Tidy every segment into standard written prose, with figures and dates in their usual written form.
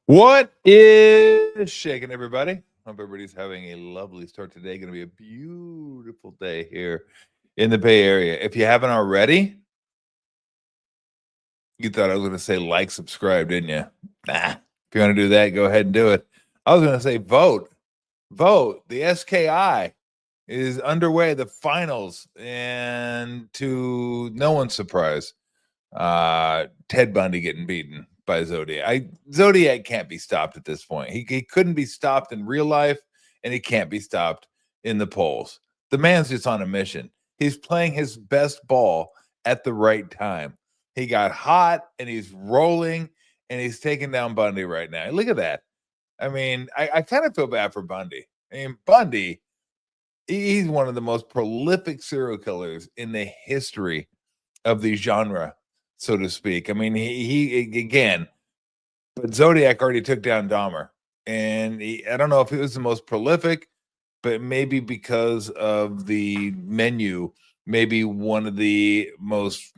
What is shaking, everybody? Hope everybody's having a lovely start today. Going to be a beautiful day here in the Bay Area. If you haven't already, you thought I was going to say like, subscribe, didn't you? Nah. If you want to do that, go ahead and do it. I was going to say vote. Vote. The SKI is underway, the finals, and to no one's surprise, Ted Bundy getting beaten by Zodiac. Zodiac can't be stopped at this point. He couldn't be stopped in real life, and he can't be stopped in the polls. The man's just on a mission. He's playing his best ball at the right time. He got hot, and he's rolling, and he's taking down Bundy right now. Look at that. I mean, I kind of feel bad for Bundy. I mean, Bundy, he's one of the most prolific serial killers in the history of the genre, so to speak. I mean, he again, but Zodiac already took down Dahmer, and I don't know if he was the most prolific, but maybe because of the menu, maybe one of the most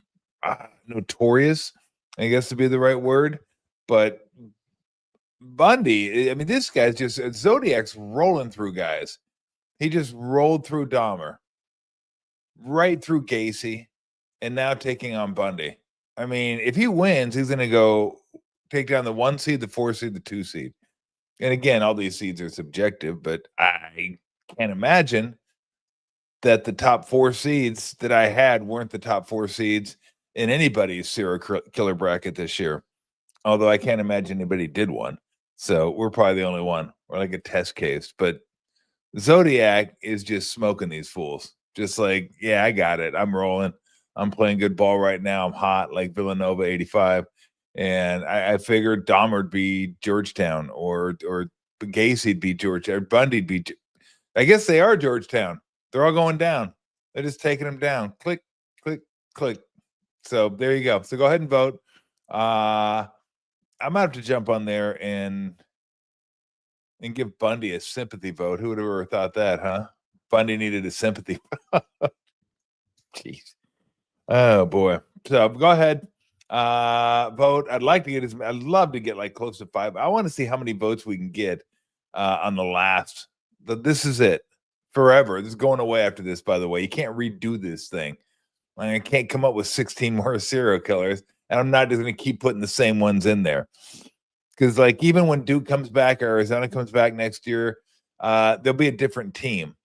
notorious, I guess to be the right word. But Bundy, I mean, this guy's just Zodiac's rolling through guys. He just rolled through Dahmer, right through Gacy, and now taking on Bundy. I mean, if he wins, he's going to go take down the 1 seed, the 4 seed, the 2 seed. And again, all these seeds are subjective, but I can't imagine that the top 4 seeds that I had weren't the top 4 seeds in anybody's serial killer bracket this year. Although I can't imagine anybody did one. So we're probably the only one. We're like a test case. But Zodiac is just smoking these fools. Just like, yeah, I got it. I'm rolling. I'm playing good ball right now. I'm hot like Villanova 85. And I figured Dahmer'd be Georgetown or Gacy'd be Georgetown. Or Bundy'd be. I guess they are Georgetown. They're all going down. They're just taking them down. Click, click, click. So there you go. So go ahead and vote. I might have to jump on there and give Bundy a sympathy vote. Who would have ever thought that, huh? Bundy needed a sympathy. Jeez. Oh boy. So go ahead. Vote. I'd love to get like close to 5. I want to see how many votes we can get on the last. This is it. Forever. This is going away after this, by the way. You can't redo this thing. I can't come up with 16 more serial killers, and I'm not just going to keep putting the same ones in there. Because, like, even when Duke comes back or Arizona comes back next year, there'll be a different team.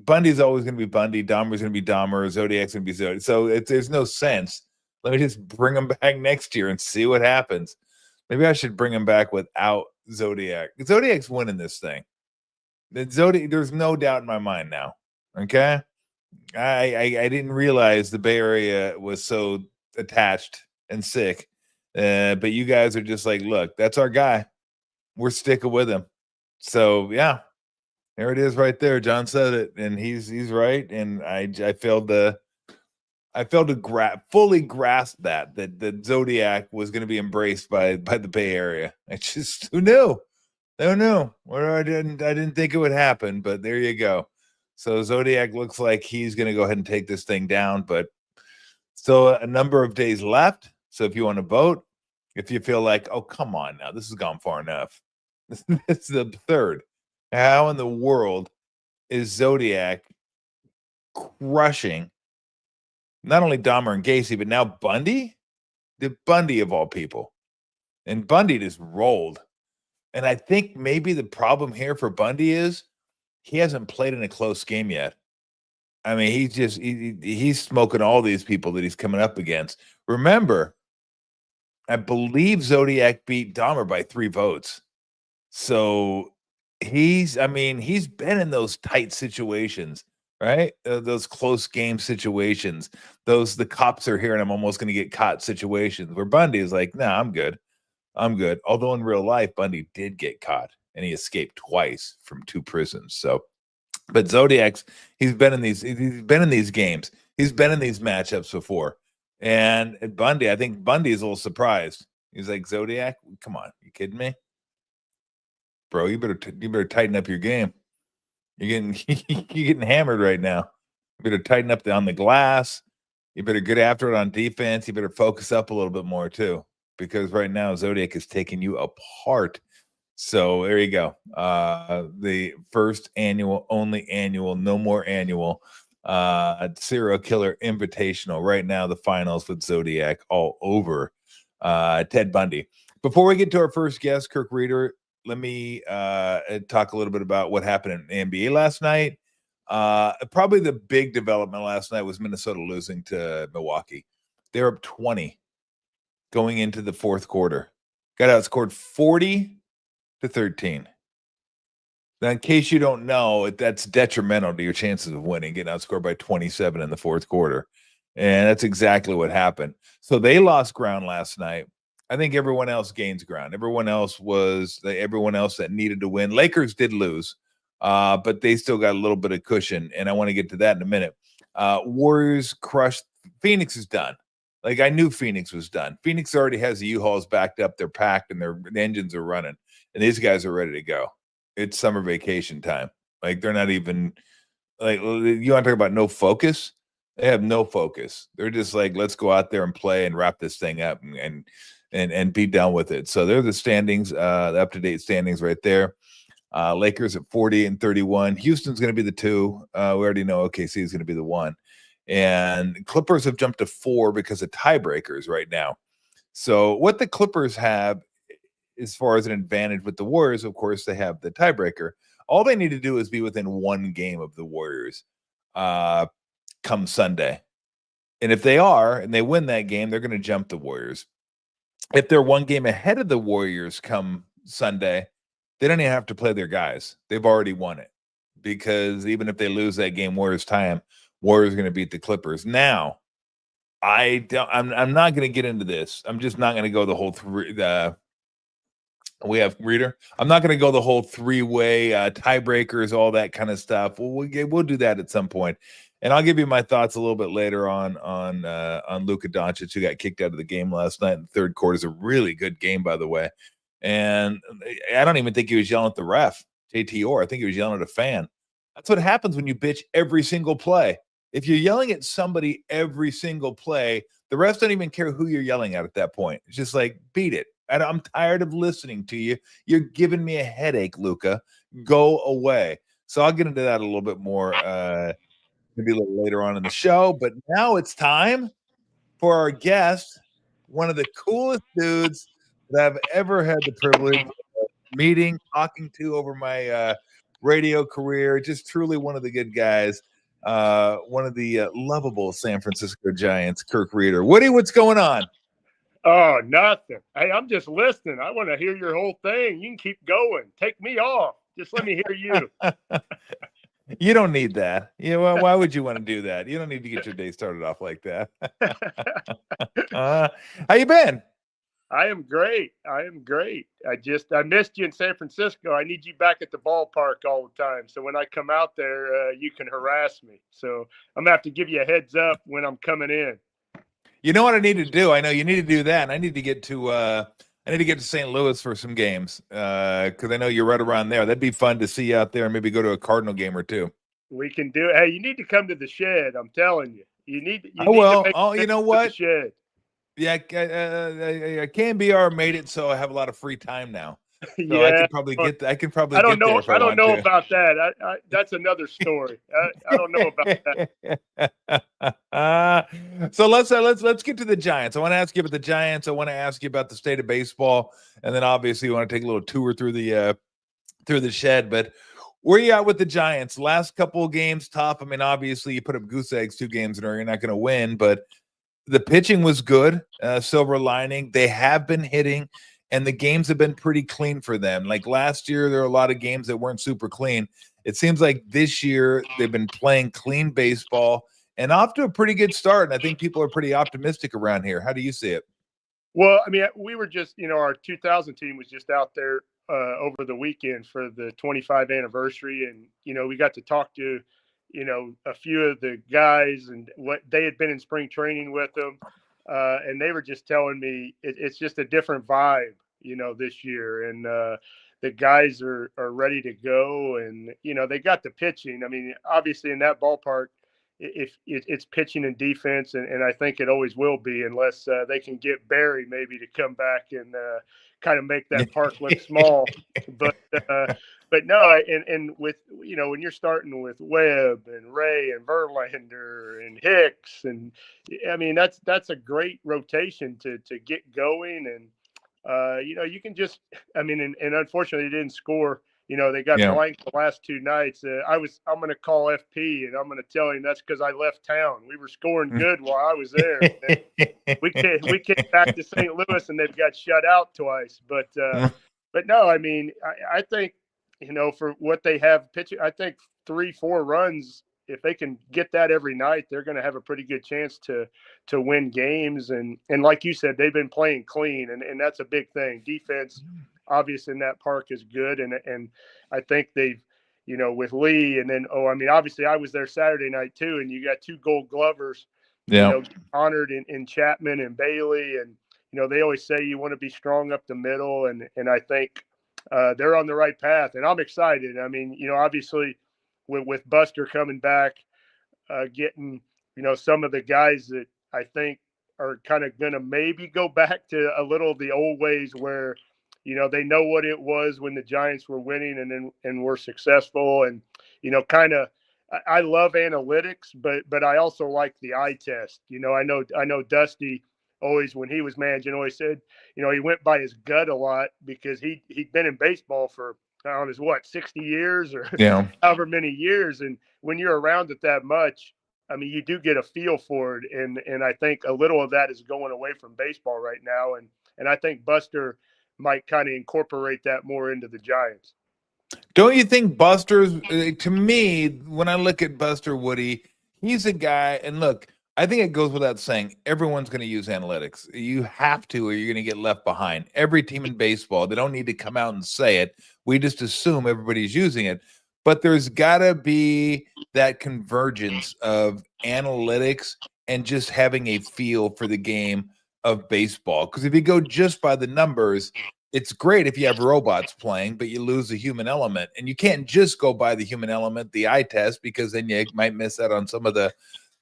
Bundy's always going to be Bundy. Dahmer's going to be Dahmer. Zodiac's going to be Zodiac. So there's no sense. Let me just bring them back next year and see what happens. Maybe I should bring him back without Zodiac. Zodiac's winning this thing. There's no doubt in my mind now. Okay? I didn't realize the Bay Area was so attached and sick. But you guys are just like, look, that's our guy. We're sticking with him. So yeah, there it is right there. John said it, and he's right. And I failed to fully grasp that Zodiac was going to be embraced by the Bay Area. I just who knew? Well, I didn't think it would happen, but there you go. So Zodiac looks like he's going to go ahead and take this thing down, but still a number of days left. So if you want to vote, if you feel like, oh, come on now, this has gone far enough. It's the 3rd. How in the world is Zodiac crushing not only Dahmer and Gacy, but now Bundy? The Bundy of all people. And Bundy just rolled. And I think maybe the problem here for Bundy is he hasn't played in a close game yet. I mean, he's smoking all these people that he's coming up against. Remember, I believe Zodiac beat Dahmer by 3 votes. So he's been in those tight situations, right? Those close game situations. The cops are here and I'm almost going to get caught situations where Bundy is like, nah, I'm good. Although in real life, Bundy did get caught and he escaped twice from 2 prisons. So, but Zodiac's, he's been in these games. He's been in these matchups before. And at Bundy, I think Bundy's a little surprised. He's like, Zodiac, come on, you kidding me? Bro, you better tighten up your game. You're getting hammered right now. You better tighten up on the glass. You better get after it on defense. You better focus up a little bit more too. Because right now Zodiac is taking you apart. So there you go. The first annual, only annual, no more annual serial killer invitational. Right now, the finals with Zodiac all over Ted Bundy. Before we get to our first guest, Kirk Rueter, let me talk a little bit about what happened in the NBA last night. Probably the big development last night was Minnesota losing to Milwaukee. They're up 20 going into the fourth quarter. Got outscored 40-13. Now, in case you don't know, that's detrimental to your chances of winning, getting outscored by 27 in the fourth quarter. And that's exactly what happened. So they lost ground last night. I think everyone else gains ground. Everyone else that needed to win. Lakers did lose, but they still got a little bit of cushion. And I want to get to that in a minute. Warriors crushed. Phoenix is done. Like, I knew Phoenix was done. Phoenix already has the U-Hauls backed up. They're packed and the engines are running. And these guys are ready to go. It's summer vacation time. Like, they're not even like, you want to talk about no focus? They have no focus. They're just like, let's go out there and play and wrap this thing up and be done with it. So they're the standings, the up-to-date standings right there. Lakers at 40-31. Houston's going to be the 2. We already know OKC is going to be the 1. And Clippers have jumped to 4 because of tiebreakers right now. So what the Clippers have as far as an advantage with the Warriors, of course, they have the tiebreaker. All they need to do is be within 1 game of the Warriors come Sunday. And if they are, and they win that game, they're going to jump the Warriors. If they're 1 game ahead of the Warriors come Sunday, they don't even have to play their guys. They've already won it. Because even if they lose that game, Warriors tie them, Warriors are going to beat the Clippers. Now, I'm not going to get into this. I'm just not going to go the whole we have Reader. I'm not going to go the whole 3-way tiebreakers, all that kind of stuff. We'll do that at some point, and I'll give you my thoughts a little bit later on Luka Doncic, who got kicked out of the game last night in the third quarter. Is a really good game, by the way, and I don't even think he was yelling at the ref, JT Orr. I think he was yelling at a fan. That's what happens when you bitch every single play. If you're yelling at somebody every single play, the refs don't even care who you're yelling at that point. It's just like, beat it. I'm tired of listening to you. You're giving me a headache, Luka. Go away. So I'll get into that a little bit more maybe a little later on in the show. But now it's time for our guest, one of the coolest dudes that I've ever had the privilege of meeting, talking to over my radio career. Just truly one of the good guys. One of the lovable San Francisco Giants, Kirk Rueter. Woody, what's going on? Oh, nothing. Hey, I'm just listening. I want to hear your whole thing. You can keep going. Take me off. Just let me hear you. You don't need that. Why would you want to do that? You don't need to get your day started off like that. How you been? I am great. I missed you in San Francisco. I need you back at the ballpark all the time. So when I come out there, you can harass me. So I'm going to have to give you a heads up when I'm coming in. You know what I need to do? I know you need to do that, and I need to get to St. Louis for some games because I know you're right around there. That'd be fun to see you out there, and maybe go to a Cardinal game or two. We can do it. Hey, you need to come to the Shed. I'm telling you. You need to you know what? The Shed. Yeah, KNBR made it so I have a lot of free time now. So yeah, I could probably get there. I don't know about that. That's another story. I don't know about that. So let's get to the Giants. I want to ask you about the Giants. I want to ask you about the state of baseball, and then obviously you want to take a little tour through the Shed. But where you at with the Giants? Last couple of games tough. I mean, obviously you put up goose eggs 2 games in a row. You're not going to win, but the pitching was good. Silver lining. They have been hitting. And the games have been pretty clean for them. Like last year, there were a lot of games that weren't super clean. It seems like this year they've been playing clean baseball and off to a pretty good start. And I think people are pretty optimistic around here. How do you see it? Well, I mean, we were just, our 2000 team was just out there over the weekend for the 25th anniversary. And, we got to talk to, a few of the guys and what they had been in spring training with them. And they were just telling me it's just a different vibe, this year. And the guys are ready to go. And, they got the pitching. I mean, obviously in that ballpark, if it's pitching and defense, and I think it always will be, unless they can get Barry maybe to come back and kind of make that park look small. But but no, and with when you're starting with Webb and Ray and Verlander and Hicks, and I mean that's a great rotation to get going, and you can just, I mean, and unfortunately, they didn't score. They got Yeah. blanked the last two nights. I'm going to call FP, and I'm going to tell him that's because I left town. We were scoring good while I was there. We came back to St. Louis, and they've got shut out twice. But no, I mean, I think for what they have pitching, I think 3-4 runs. If they can get that every night, they're going to have a pretty good chance to win games. And like you said, they've been playing clean, and that's a big thing. Defense, obviously, in that park is good, and I think they've, with Lee, and then I mean, obviously, I was there Saturday night too, and you got 2 Gold Glovers, honored in Chapman and Bailey, and they always say you want to be strong up the middle, and I think they're on the right path, and I'm excited. I mean, obviously, with Buster coming back, getting some of the guys that I think are kind of going to maybe go back to a little of the old ways where they know what it was when the Giants were winning and were successful, and kind of I love analytics, but I also like the eye test. I know Dusty always, when he was managing, always said he went by his gut a lot because he'd been in baseball for, on his 60 years or however many years. And when you're around it that much, I mean, you do get a feel for it. And I think a little of that is going away from baseball right now. And I think Buster might kind of incorporate that more into the Giants. Don't you think Buster's, to me, when I look at Buster Woody, he's a guy, and look, I think it goes without saying, everyone's going to use analytics. You have to, or you're going to get left behind. Every team in baseball, they don't need to come out and say it. We just assume everybody's using it. But there's got to be that convergence of analytics and just having a feel for the game of baseball. Because if you go just by the numbers, it's great if you have robots playing, but you lose the human element. And you can't just go by the human element, the eye test, because then you might miss out on some of the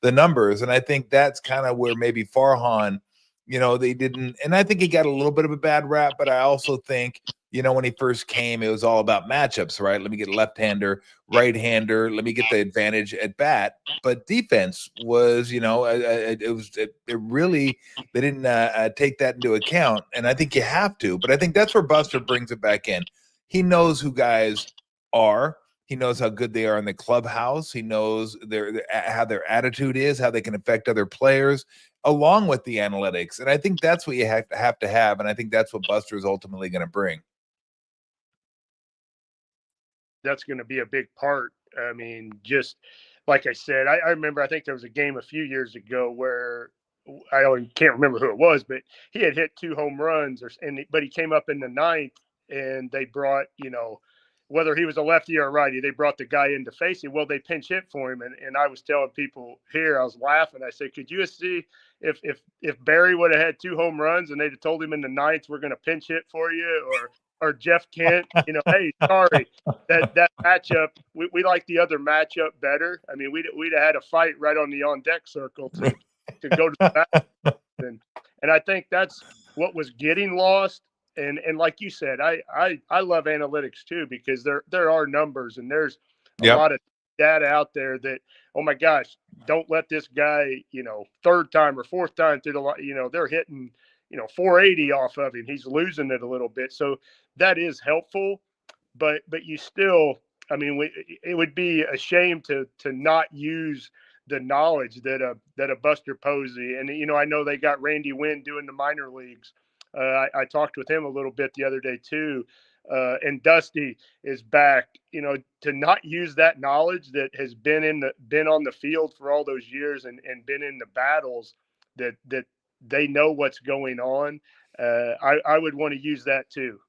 numbers. And I think that's kind of where maybe Farhan, they didn't, and I think he got a little bit of a bad rap, but I also think, when he first came, it was all about matchups, right? Let me get left-hander, right-hander, let me get the advantage at bat. But defense was, it really, they didn't take that into account. And I think you have to, but I think that's where Buster brings it back in. He knows who guys are. He knows how good they are in the clubhouse. He knows how their attitude is, how they can affect other players, along with the analytics. And I think that's what you have to have. And I think that's what Buster is ultimately going to bring. That's going to be a big part. I mean, just like I said, I remember, I think there was a game a few years ago where I can't remember who it was, but he had hit 2 home runs, but he came up in the 9th, and they brought, whether he was a lefty or a righty, they brought the guy in to face him. Well, they pinch hit for him. And I was telling people here, I was laughing. I said, could you see if Barry would have had 2 home runs and they'd have told him in the 9th, we're going to pinch hit for you, or Jeff Kent, hey, sorry, that matchup, we like the other matchup better. I mean, we'd have had a fight right on the on-deck circle to go to the back. And I think that's what was getting lost. And like you said, I love analytics too, because there are numbers, and there's a lot of data out there that, oh my gosh, don't let this guy, 3rd time or 4th time through the, they're hitting, 480 off of him. He's losing it a little bit. So that is helpful, but you still, I mean, it would be a shame to not use the knowledge that a Buster Posey, and I know they got Randy Wynn doing the minor leagues. I talked with him a little bit the other day too, and Dusty is back. To not use that knowledge that has been on the field for all those years and been in the battles that they know what's going on. I would want to use that too.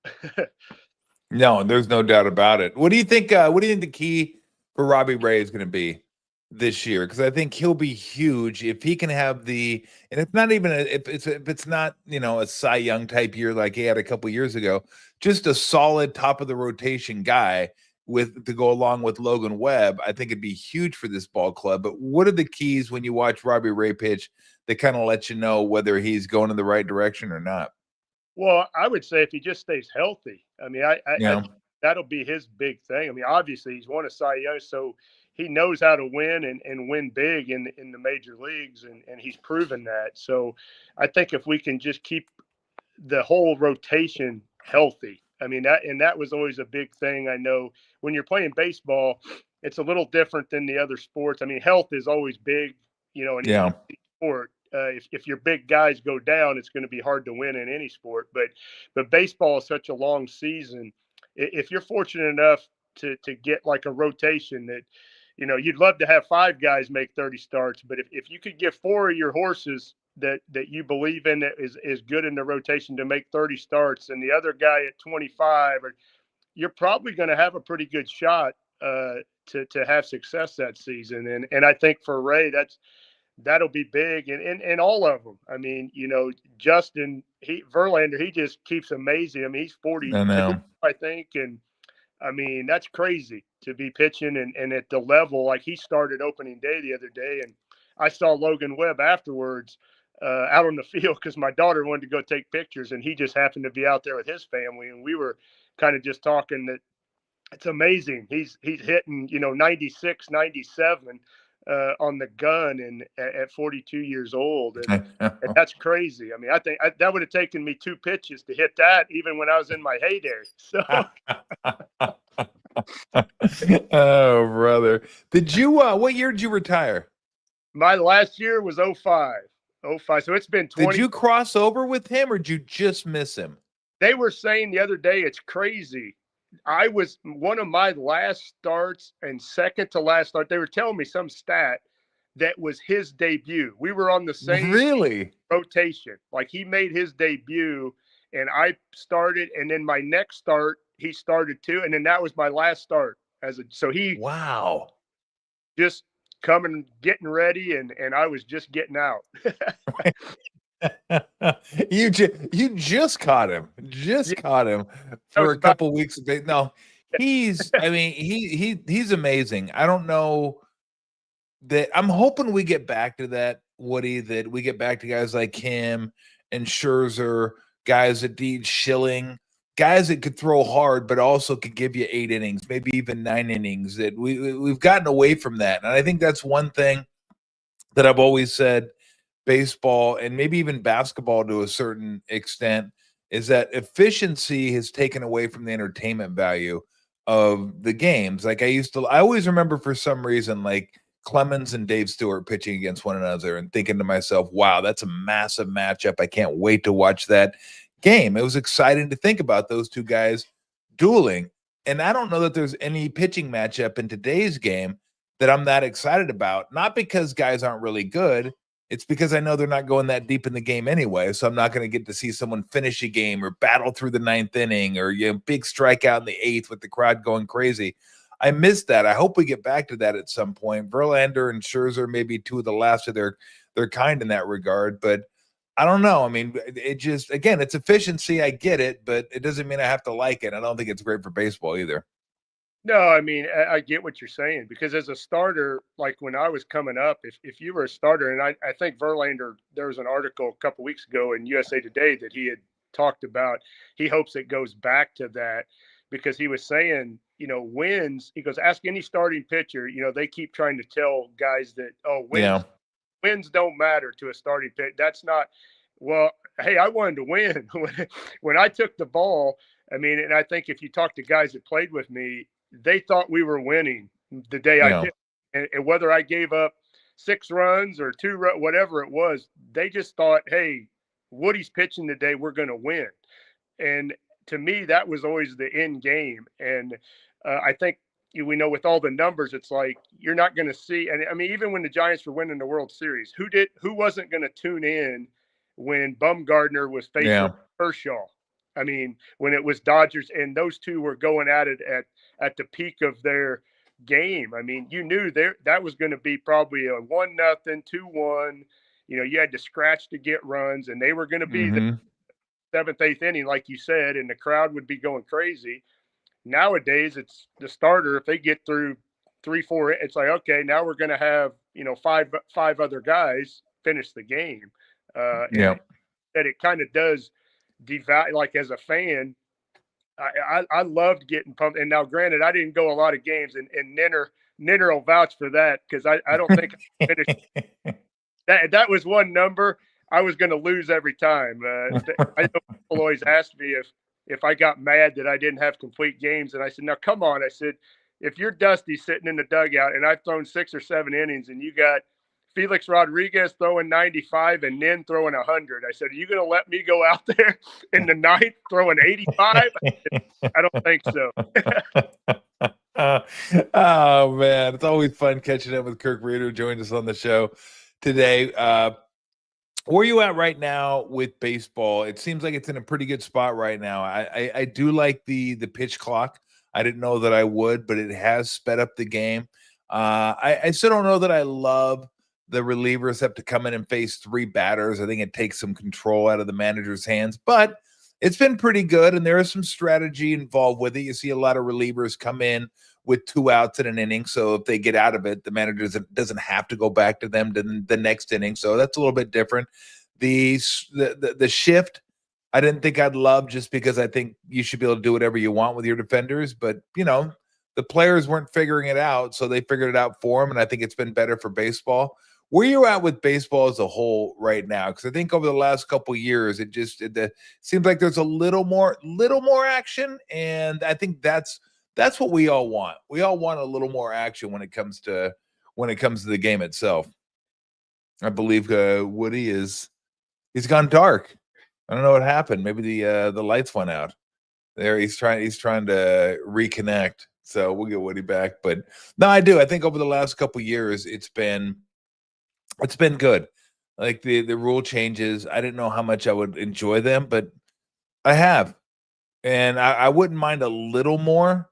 No, there's no doubt about it. What do you think? What do you think the key for Robbie Ray is going to be this year? Because I think he'll be huge if he can have and it's not even if it's not a Cy Young type year like he had a couple years ago, just a solid top of the rotation guy to go along with Logan Webb, I think it'd be huge for this ball club. But what are the keys when you watch Robbie Ray pitch that kind of let you know whether he's going in the right direction or not? Well, I would say if he just stays healthy. I mean, I Yeah, think that'll be his big thing. I mean, obviously he's won a Cy Young, so he knows how to win and win big in the major leagues, and he's proven that. So I think if we can just keep the whole rotation healthy. I mean that was always a big thing. I know when you're playing baseball, it's a little different than the other sports. I mean, health is always big, in yeah, any sport. If your big guys go down, it's going to be hard to win in any sport. But baseball is such a long season. If you're fortunate enough to get like a rotation that, you'd love to have 5 guys make 30 starts, but if you could get 4 of your horses that you believe in that is good in the rotation to make 30 starts, and the other guy at 25, or you're probably going to have a pretty good shot to have success that season. And I think for Ray, that'll be big, and all of them. I mean, Justin Verlander, he just keeps amazing. I mean, he's I 42, know. I think, and I mean, that's crazy to be pitching and at the level like he started opening day the other day. And I saw Logan Webb afterwards out on the field because my daughter wanted to go take pictures, and he just happened to be out there with his family. And we were kind of just talking that it's amazing. He's hitting, 96, 97 on the gun and at 42 years old. And that's crazy. I mean, I think that would have taken me 2 pitches to hit that even when I was in my heyday. So Oh, brother. Did you what year did you retire? my last year was 05. 05. So it's been Did 20. you cross over with him or did you just miss him? They were saying the other day, it's crazy. I was one of my last starts and second to last start. They were telling me some stat that was his debut. We were on the same Really? rotation. Like he made his debut and I started, and then my next start, he started too. And then that was my last start so he Wow. just coming, getting ready. And I was just getting out. You just caught him. Just Yeah, caught him that for was a about, couple weeks. No, I mean, he's amazing. I don't know that I'm hoping we get back to that, Woody, that we get back to guys like him and Scherzer, guys that need Schilling, guys that could throw hard, but also could give you 8 innings, maybe even 9 innings. That we've gotten away from that. And I think that's one thing that I've always said baseball and maybe even basketball to a certain extent is that efficiency has taken away from the entertainment value of the games. Like I always remember for some reason, like Clemens and Dave Stewart pitching against one another and thinking to myself, wow, that's a massive matchup. I can't wait to watch that game. It was exciting to think about those two guys dueling. And I don't know that there's any pitching matchup in today's game that I'm that excited about. Not because guys aren't really good. It's because I know they're not going that deep in the game anyway. So I'm not going to get to see someone finish a game or battle through the 9th inning or big strikeout in the 8th with the crowd going crazy. I missed that. I hope we get back to that at some point. Verlander and Scherzer may be 2 of the last of their kind in that regard, but I don't know. I mean, it just, again, it's efficiency. I get it, but it doesn't mean I have to like it. I don't think it's great for baseball either. No, I mean, I get what you're saying because as a starter, like when I was coming up, if you were a starter, and I think Verlander, there was an article a couple weeks ago in USA Today that he had talked about. He hopes it goes back to that because he was saying, wins. He goes, ask any starting pitcher. They keep trying to tell guys that, oh, Yeah. wins don't matter to a starting pitcher. That's not. Well, hey, I wanted to win when I took the ball. I mean, and I think if you talk to guys that played with me, they thought we were winning the day I Yeah. pitched. And whether I gave up 6 runs or 2, whatever it was, they just thought, hey, Woody's pitching today, we're going to win. And to me, that was always the end game. And I think we know with all the numbers, it's like you're not going to see. And I mean, even when the Giants were winning the World Series, who wasn't going to tune in when Bumgarner was facing Yeah. Kershaw? I mean, when it was Dodgers and those two were going at it at the peak of their game. I mean, you knew that was going to be probably a 1-0, 2-1. You had to scratch to get runs, and they were going to be the Mm-hmm. 7th, 8th inning, like you said, and the crowd would be going crazy. nowadays it's the starter. If they get through 3-4, it's like, okay, now we're going to have, five other guys finish the game. Yeah. And that it kind of does devalue, like as a fan, I loved getting pumped. And now, granted, I didn't go a lot of games, and Ninner will vouch for that, because I don't think I finished. That was one number I was going to lose every time. I know people always ask me if I got mad that I didn't have complete games, and I said, "Now, come on," I said, "if you're Dusty sitting in the dugout and I've thrown 6 or 7 innings, and you got Felix Rodriguez throwing 95 and Nin throwing 100. I said, are you going to let me go out there in the ninth throwing 85? I don't think so." Oh man, it's always fun catching up with Kirk Rueter, who joined us on the show today. Where are you at right now with baseball? It seems like it's in a pretty good spot right now. I do like the pitch clock. I didn't know that I would, but it has sped up the game. I still don't know that I love the relievers have to come in and face 3 batters. I think it takes some control out of the manager's hands, but it's been pretty good, and there is some strategy involved with it. You see a lot of relievers come in with 2 outs in an inning, so if they get out of it, the manager doesn't have to go back to them to the next inning, so that's a little bit different. The shift, I didn't think I'd love, just because I think you should be able to do whatever you want with your defenders, but, the players weren't figuring it out, so they figured it out for them, and I think it's been better for baseball. Where you at with baseball as a whole right now? Because I think over the last couple of years, it seems like there's a little more action, and I think that's what we all want. We all want a little more action when it comes to the game itself. I believe Woody he's gone dark. I don't know what happened. Maybe the lights went out. There, he's trying to reconnect. So we'll get Woody back. But no, I do. I think over the last couple of years, it's been good. Like the rule changes, I didn't know how much I would enjoy them, but I have. And I wouldn't mind a little more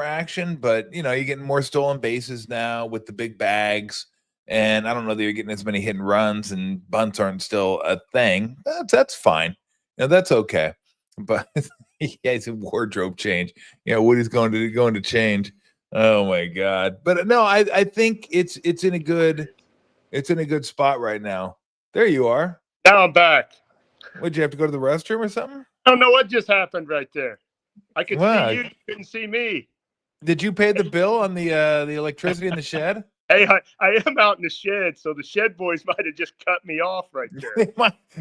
action, but you're getting more stolen bases now with the big bags. And I don't know that you're getting as many hit and runs, and bunts aren't still a thing. That's fine. That's okay. But yeah, it's a wardrobe change. Woody's going to change. Oh my God. But no, I think it's in a good spot right now. There you are. Now I'm back. Would you have to go to the restroom or something? I don't know what just happened right there. I could see you couldn't see me. Did you pay the bill on the electricity in the shed? Hey, I am out in the shed, so the shed boys might have just cut me off right there.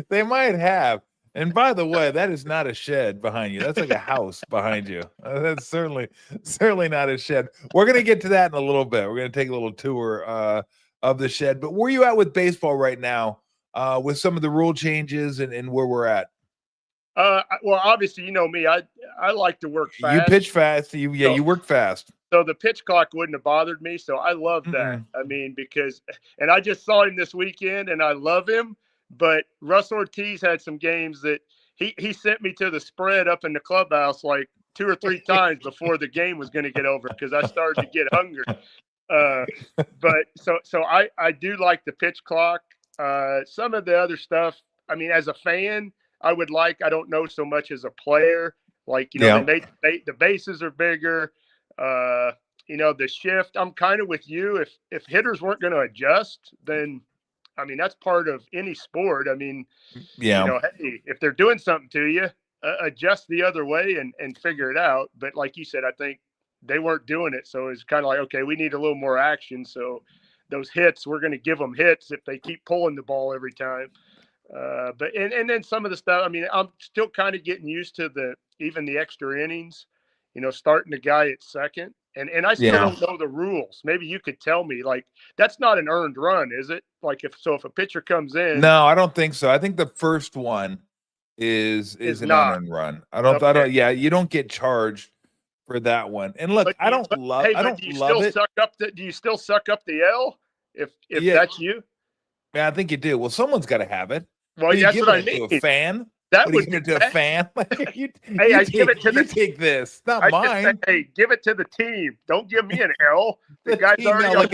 They might have. And by the way, that is not a shed behind you. That's like a house behind you. That's certainly not a shed. We're going to get to that in a little bit. We're going to take a little tour of the shed. But where are you at with baseball right now, with some of the rule changes and where we're at? Well, obviously, you know me. I like to work fast. You pitch fast. You work fast. So the pitch clock wouldn't have bothered me. So I love that. I mean, and I just saw him this weekend, and I love him. But Russ Ortiz had some games that he sent me to the spread up in the clubhouse like 2 or 3 times before the game was going to get over, because I started to get hungry. But so I do like the pitch clock. Some of the other stuff, I mean, as a fan, I don't know so much as a player. Like, the bases are bigger. The shift, I'm kind of with you. If hitters weren't going to adjust, then, I mean, that's part of any sport. I mean, hey, if they're doing something to you, adjust the other way and figure it out. But like you said, I think they weren't doing it. So it's kind of like, okay, we need a little more action. So those hits, we're going to give them hits if they keep pulling the ball every time. But then some of the stuff, I mean, I'm still kind of getting used to even the extra innings, starting the guy at second. And I still don't know the rules. Maybe you could tell me, like, that's not an earned run, is it? Like, if a pitcher comes in. No, I don't think so. I think the first one is an unearned run. I don't. Yeah, you don't get charged for that one. And look, I don't love it. Do you still suck up the L if that's you? Yeah, I think you do. Well, someone's got to have it. Well, that's what I mean. To a fan. That would give it to a fan. I give it to take this, not mine. Hey, give it to the team. Don't give me an L. The guy's already like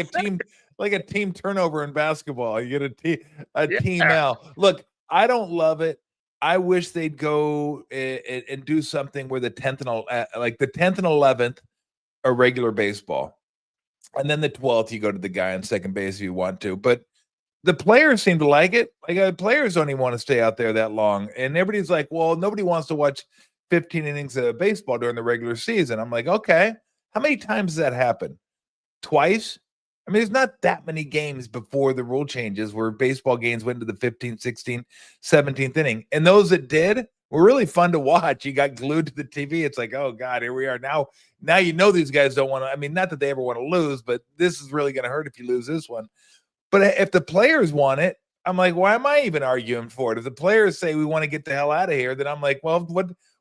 a team turnover in basketball. You get a team L. Look, I don't love it. I wish they'd go and do something where the 10th and like the 10th and 11th are regular baseball, and then the 12th you go to the guy on second base if you want to. But the players seem to like it. Like players don't even want to stay out there that long, and everybody's like, "Well, nobody wants to watch 15 innings of baseball during the regular season." I'm like, okay, how many times does that happen? Twice? I mean, there's not that many games before the rule changes where baseball games went to the 15th, 16th, 17th inning. And those that did were really fun to watch. You got glued to the TV. It's like, oh God, here we are. Now you know these guys don't want to. I mean, not that they ever want to lose, but this is really going to hurt if you lose this one. But if the players want it, I'm like, why am I even arguing for it? If the players say we want to get the hell out of here, then I'm like, well,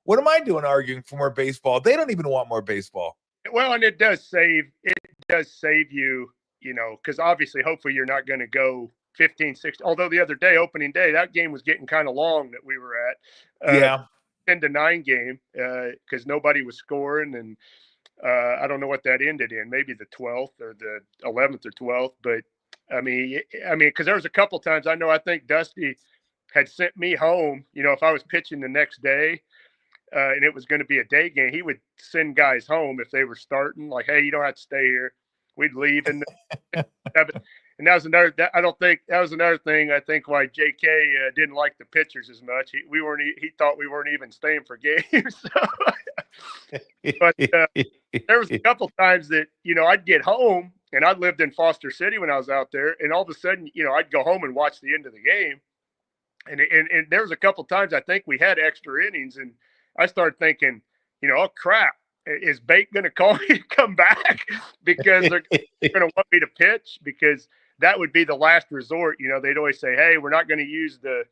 what am I doing arguing for more baseball? They don't even want more baseball. Well, and it does save you, because obviously, hopefully you're not going to go 15, 16. Although the other day, opening day, that game was getting kind of long that we were at. Yeah. 10-9 game because nobody was scoring. And I don't know what that ended in, maybe the 12th or the 11th or 12th. But I mean, because there was a couple times I think Dusty had sent me home, if I was pitching the next day, and it was going to be a day game, he would send guys home if they were starting, like, hey, you don't have to stay here. We'd leave. And and that was another thing I think why JK didn't like the pitchers as much. He thought we weren't even staying for games. But there was a couple times that, I'd get home, and I lived in Foster City when I was out there, and all of a sudden, I'd go home and watch the end of the game. And there was a couple times I think we had extra innings, and I started thinking, oh crap, is Bate going to call me to come back because they're going to want me to pitch? Because that would be the last resort. They'd always say, hey, we're not going to use the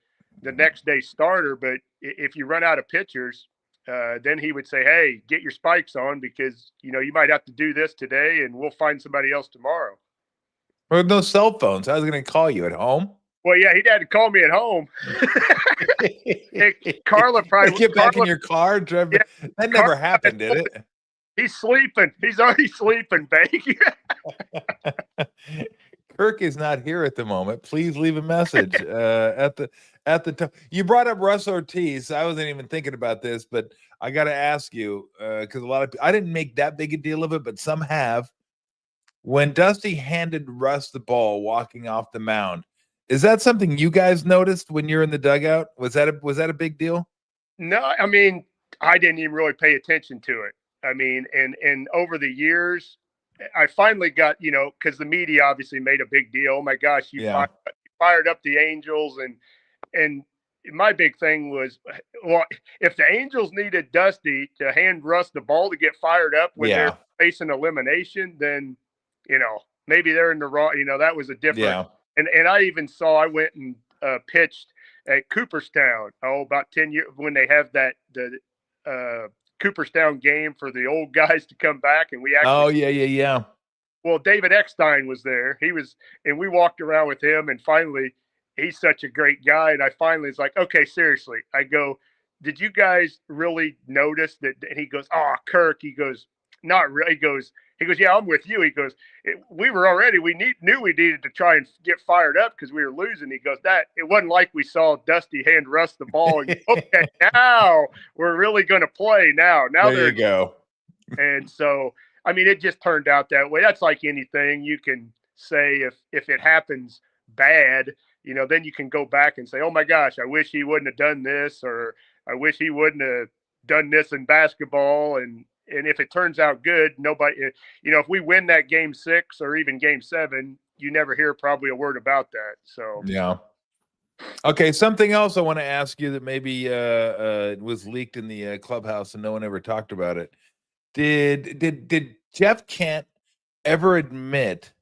next day starter, but if you run out of pitchers, then he would say, hey, get your spikes on because, you might have to do this today and we'll find somebody else tomorrow. With no cell phones. I was going to call you at home. Well, yeah, he'd had to call me at home. Carla probably get back in your car. Drive. Yeah, that never happened, did it? He's sleeping. He's already sleeping, baby. Kirk is not here at the moment. Please leave a message at the time. You brought up Russ Ortiz. I wasn't even thinking about this, but I got to ask you because a lot of people, I didn't make that big a deal of it, but some have. When Dusty handed Russ the ball walking off the mound, is that something you guys noticed when you're in the dugout? Was that a big deal? No, I mean, I didn't even really pay attention to it. I mean, and over the years, I finally got, because the media obviously made a big deal. Oh my gosh, you fired up the Angels, and my big thing was, well, if the Angels needed Dusty to hand Russ the ball to get fired up when they're facing elimination, then maybe they're in the wrong. That was a different. Yeah. And I even I went and pitched at Cooperstown, about 10 years when they have the Cooperstown game for the old guys to come back. And we actually, yeah. Well, David Eckstein was there. And we walked around with him, and finally, he's such a great guy. And I finally was like, okay, seriously. I go, did you guys really notice that? And he goes, oh, Kirk. He goes, not really. He goes, yeah, I'm with you. He goes, we knew we needed to try and get fired up because we were losing. He goes, it wasn't like we saw Dusty hand Russ the ball. And, okay, now we're really going to play now. There you go. And so, I mean, it just turned out that way. That's like anything you can say if it happens bad, then you can go back and say, oh my gosh, I wish he wouldn't have done this, or I wish he wouldn't have done this in basketball. And if it turns out good, nobody, if we win that game 6 or even game 7, you never hear probably a word about that. So, yeah. Okay. Something else I want to ask you that maybe was leaked in the clubhouse and no one ever talked about it. Did Jeff Kent ever admit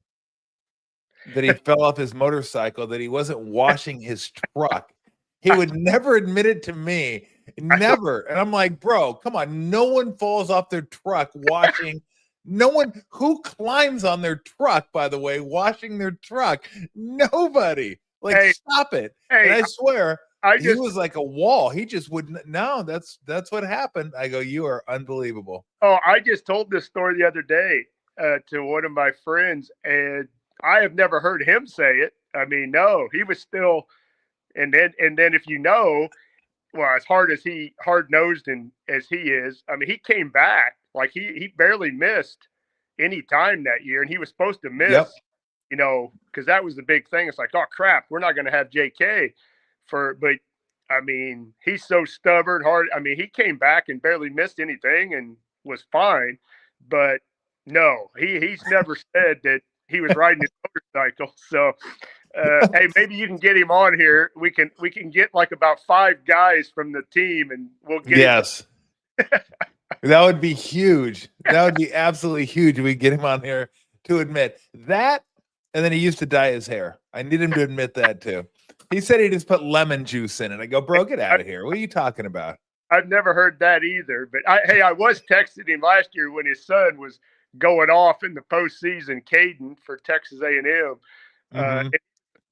that he fell off his motorcycle, that he wasn't washing his truck? He would never admit it to me. Never. And I'm like, bro, come on. No one falls off their truck washing. No one who climbs on their truck, by the way, washing their truck. Nobody. Like, stop it. Hey, and I swear, he was like a wall. He just wouldn't. No, that's what happened. I go, you are unbelievable. Oh, I just told this story the other day to one of my friends, and I have never heard him say it. I mean, no, he was still. And then if well, as hard nosed and as he is, I mean, he came back like he barely missed any time that year, and he was supposed to Yep. miss, because that was the big thing. It's like, oh crap, we're not going to have JK but I mean, he's so stubborn, hard. I mean, he came back and barely missed anything and was fine, but no, he's never said that he was riding his motorcycle. So hey, maybe you can get him on here. We can get like about 5 guys from the team, and we'll get him. Yes. That would be huge. That would be absolutely huge. We get him on here to admit that. And then he used to dye his hair. I need him to admit that too. He said he just put lemon juice in it. I go, bro, get out of here. What are you talking about? I've never heard that either. But I was texting him last year when his son was going off in the postseason, Caden for Texas A&M. Mm-hmm.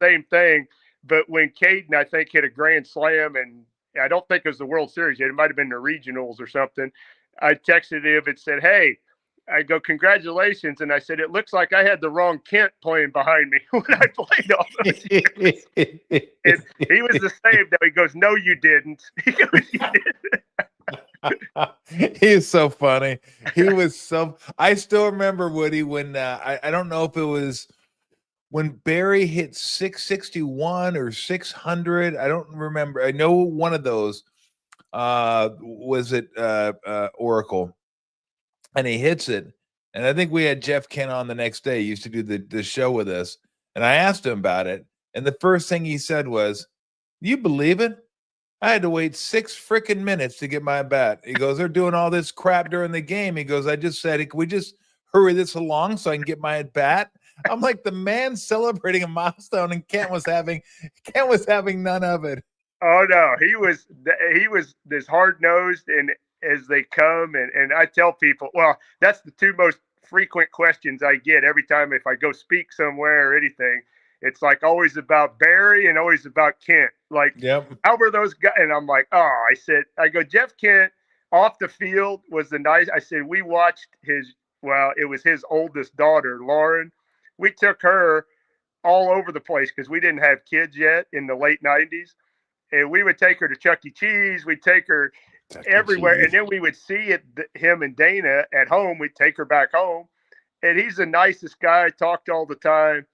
Same thing. But when Caden, I think, hit a grand slam, and I don't think it was the World Series yet. It might have been the regionals or something. I texted him and said, hey, I go, congratulations. And I said, it looks like I had the wrong Kent playing behind me when I played all those years. And he was the same. Though. He goes, no, you didn't. He goes, you didn't. He's so funny. He was so – I still remember, Woody, when I don't know if it was when Barry hit 661 or 600. I don't remember. I know one of those was it Oracle. And he hits it. And I think we had Jeff Kent on the next day. He used to do the show with us. And I asked him about it. And the first thing he said was, you believe it? I had to wait 6 freaking minutes to get my bat. He goes, they're doing all this crap during the game. He goes, I just said, can we just hurry this along so I can get my at bat? I'm like, the man celebrating a milestone, and Kent was having none of it. Oh no, he was this hard nosed and as they come, and I tell people, well, that's the 2 most frequent questions I get every time if I go speak somewhere or anything. It's like always about Barry and always about Kent. Like, yep. How were those guys? And I'm like, oh, I go, Jeff Kent off the field was the nice. I said, we watched it was his oldest daughter, Lauren. We took her all over the place because we didn't have kids yet in the late 90s. And we would take her to Chuck E. Cheese. We'd take her everywhere. And then we would see him and Dana at home. We'd take her back home. And he's the nicest guy. I talked all the time.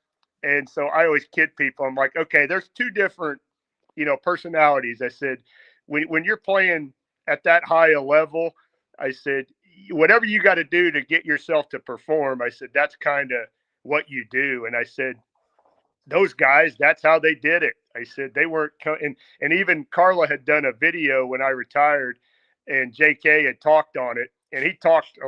And so I always kid people. I'm like, okay, there's 2 different, personalities. I said, when you're playing at that high a level, I said, whatever you got to do to get yourself to perform, I said, that's kind of what you do. And I said, those guys, that's how they did it. I said they weren't and even Carla had done a video when I retired, and JK had talked on it, and he talked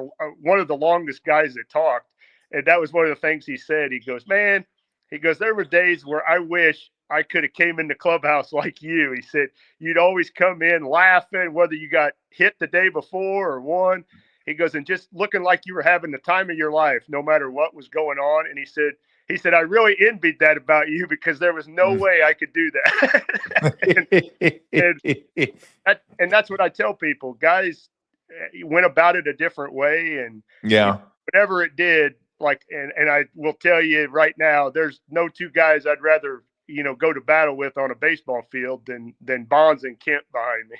one of the longest guys that talked, and that was one of the things he said. He goes, man, there were days where I wish I could have came in the clubhouse like you. He said you'd always come in laughing, whether you got hit the day before or won. He goes, and just looking like you were having the time of your life, no matter what was going on. And he said, I really envied that about you because there was no way I could do that. and that's what I tell people. Guys went about it a different way. And whatever it did, and I will tell you right now, there's no 2 guys I'd rather, go to battle with on a baseball field than Bonds and Kent behind me.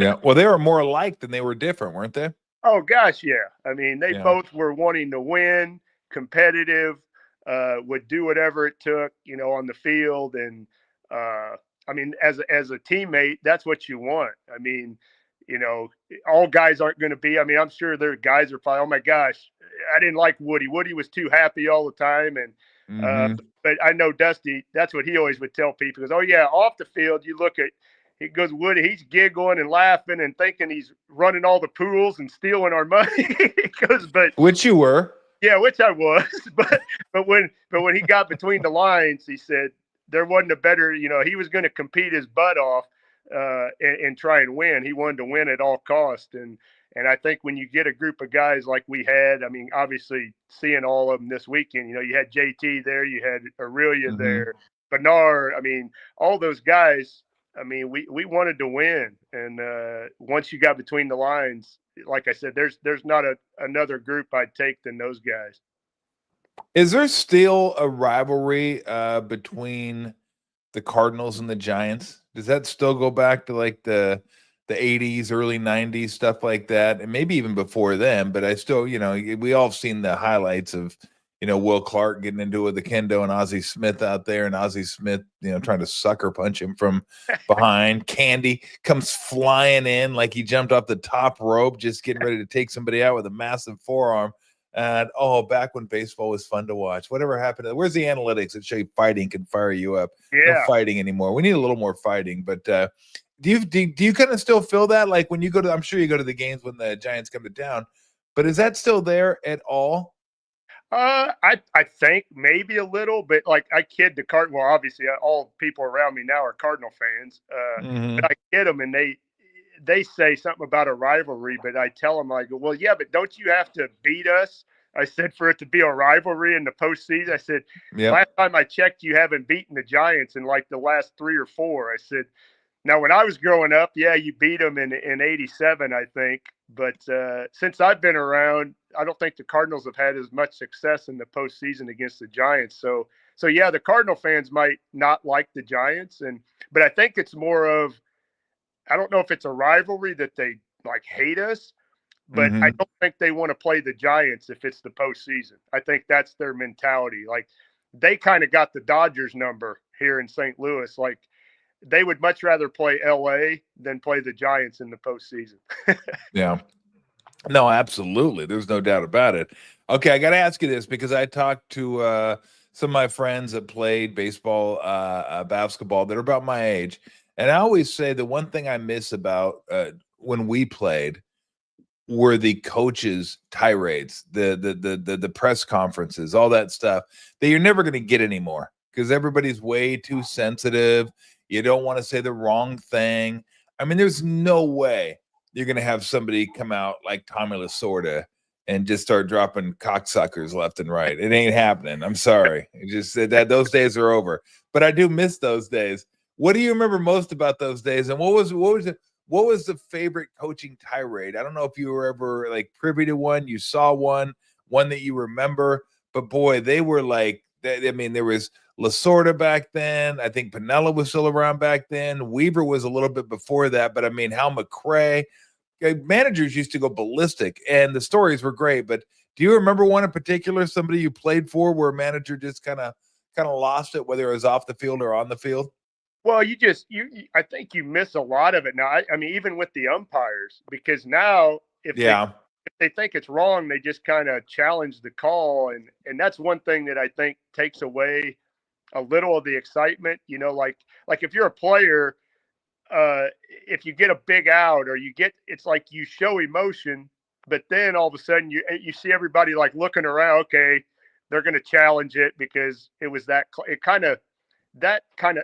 Yeah. Well, they were more alike than they were different, weren't they? Oh, gosh, yeah. I mean, they both were wanting to win, competitive. Would do whatever it took, on the field. And, I mean, as a teammate, that's what you want. I mean, all guys aren't going to be, I mean, I'm sure their guys are probably, oh my gosh, I didn't like Woody. Woody was too happy all the time. And, but I know Dusty, that's what he always would tell people. He goes, oh yeah, off the field, you look at, he goes, Woody, he's giggling and laughing and thinking he's running all the pools and stealing our money. He goes, but which you were. Yeah, which I was, but when he got between the lines, he said there wasn't a better, he was going to compete his butt off and try and win. He wanted to win at all costs, and I think when you get a group of guys like we had, I mean, obviously seeing all of them this weekend, you had JT there, you had Aurelia there, Bernard. I mean, all those guys. I mean, we wanted to win, and once you got between the lines, like I said, there's not another group I'd take than those guys. Is there still a rivalry between the Cardinals and the Giants? Does that still go back to like the 80s, early 90s, stuff like that? And maybe even before then, but I still, we all have seen the highlights of, Will Clark getting into it with the kendo and Ozzie Smith out there, and Ozzie Smith, trying to sucker punch him from behind. Candy comes flying in like he jumped off the top rope, just getting ready to take somebody out with a massive forearm. And back when baseball was fun to watch. Whatever happened? Where's the analytics that show you fighting can fire you up? Yeah. No fighting anymore. We need a little more fighting. But do you kind of still feel that? Like when you go to, I'm sure you go to the games when the Giants come to town, but is that still there at all? I think maybe a little, but like I kid the Cardinal. Well, obviously all people around me now are Cardinal fans. But I kid them, and they say something about a rivalry, but I tell them, I go, well, yeah, but don't you have to beat us? I said, for it to be a rivalry in the postseason. I said, last time I checked, you haven't beaten the Giants in like the last 3 or 4. I said, now when I was growing up, yeah, you beat them in '87, I think. But since I've been around, I don't think the Cardinals have had as much success in the postseason against the Giants. So yeah, the Cardinal fans might not like the Giants, but I think it's more of, I don't know if it's a rivalry that they like hate us, but I don't think they want to play the Giants if it's the postseason. I think that's their mentality. Like they kind of got the Dodgers number here in St. Louis. Like they would much rather play LA than play the Giants in the postseason. Yeah. No, absolutely. There's no doubt about it. Okay, I got to ask you this because I talked to some of my friends that played baseball, basketball that are about my age. And I always say the one thing I miss about when we played were the coaches' tirades, the press conferences, all that stuff that you're never going to get anymore because everybody's way too sensitive. You don't want to say the wrong thing. I mean, there's no way you're going to have somebody come out like Tommy Lasorda and just start dropping cocksuckers left and right. It ain't happening. I'm sorry. It just said that those days are over. But I do miss those days. What do you remember most about those days? And what was the favorite coaching tirade? I don't know if you were ever like privy to one, you saw one that you remember, but boy, they were like, I mean, there was Lasorda back then. I think Piniella was still around back then. Weaver was a little bit before that, but I mean, Hal McRae, managers used to go ballistic and the stories were great. But do you remember one in particular, somebody you played for where a manager just kind of lost it, whether it was off the field or on the field? Well, I think you miss a lot of it now. I mean, even with the umpires, because now if they think it's wrong, they just kind of challenge the call, and that's one thing that I think takes away a little of the excitement. Like if you're a player, if you get a big out or it's like you show emotion, but then all of a sudden you see everybody like looking around. Okay, they're going to challenge it because it was that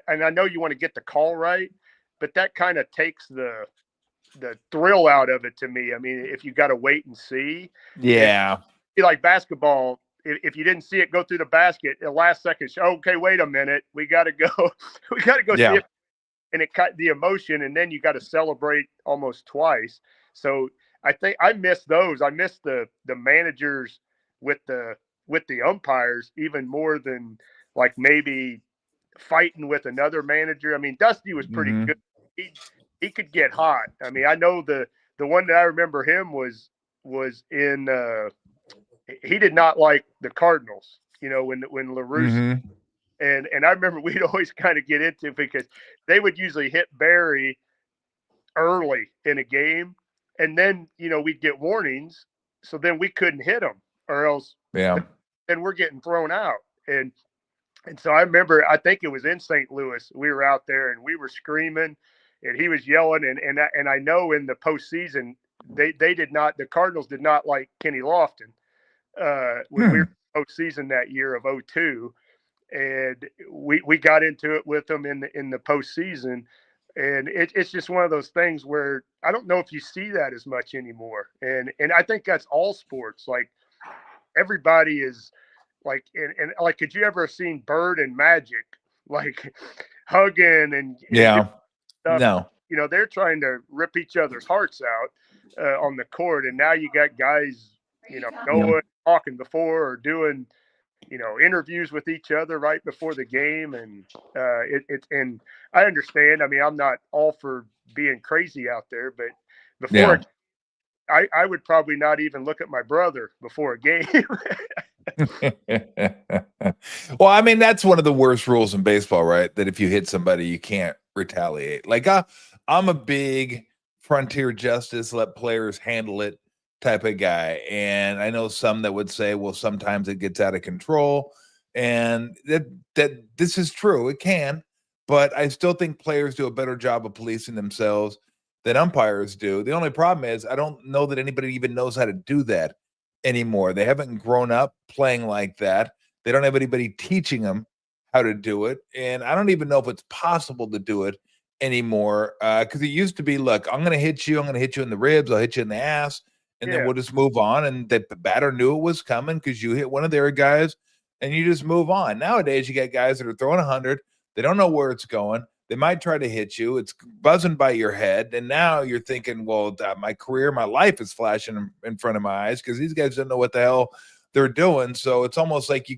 and I know you want to get the call right, but that kind of takes the thrill out of it to me. I mean, if you got to wait and see, like basketball, if you didn't see it go through the basket, the last second, okay, wait a minute, we got to go, see it, and it cut the emotion, and then you got to celebrate almost twice. So I think I miss those. I miss the managers with the umpires even more than like maybe fighting with another manager. I mean, Dusty was pretty good. He could get hot. I mean, I know the one that I remember him was in he did not like the Cardinals, when LaRusse and I remember we'd always kind of get into it because they would usually hit Barry early in a game, and then we'd get warnings, so then we couldn't hit them or else then we're getting thrown out. And so I remember, I think it was in St. Louis, we were out there and we were screaming and he was yelling. And I know in the postseason, the Cardinals did not like Kenny Lofton when we were in postseason that year of 2002. And we got into it with them in the postseason. And it's just one of those things where I don't know if you see that as much anymore. And I think that's all sports. Like everybody is, like, and like, could you ever have seen Bird and Magic like hugging and stuff? No. They're trying to rip each other's hearts out on the court, and now you got guys, going talking before or doing interviews with each other right before the game. And and I understand. I mean, I'm not all for being crazy out there, but Yeah. before I would probably not even look at my brother before a game. Well, I mean, that's one of the worst rules in baseball, right? That if you hit somebody, you can't retaliate. Like, I'm a big frontier justice, let players handle it type of guy. And I know some that would say, well, sometimes it gets out of control. And that this is true. It can, but I still think players do a better job of policing themselves than umpires do. The only problem is I don't know that anybody even knows how to do that anymore. They haven't grown up playing like that. They don't have anybody teaching them how to do it. And I don't even know if it's possible to do it anymore. Because it used to be, look, I'm going to hit you. I'm going to hit you in the ribs. I'll hit you in the ass. And then Yeah. we'll just move on. And the batter knew it was coming because you hit one of their guys and you just move on. Nowadays, you got guys that are throwing 100. They don't know where it's going. They might try to hit you. It's buzzing by your head. And now you're thinking, well, my career, my life is flashing in front of my eyes because these guys don't know what the hell they're doing. So it's almost like you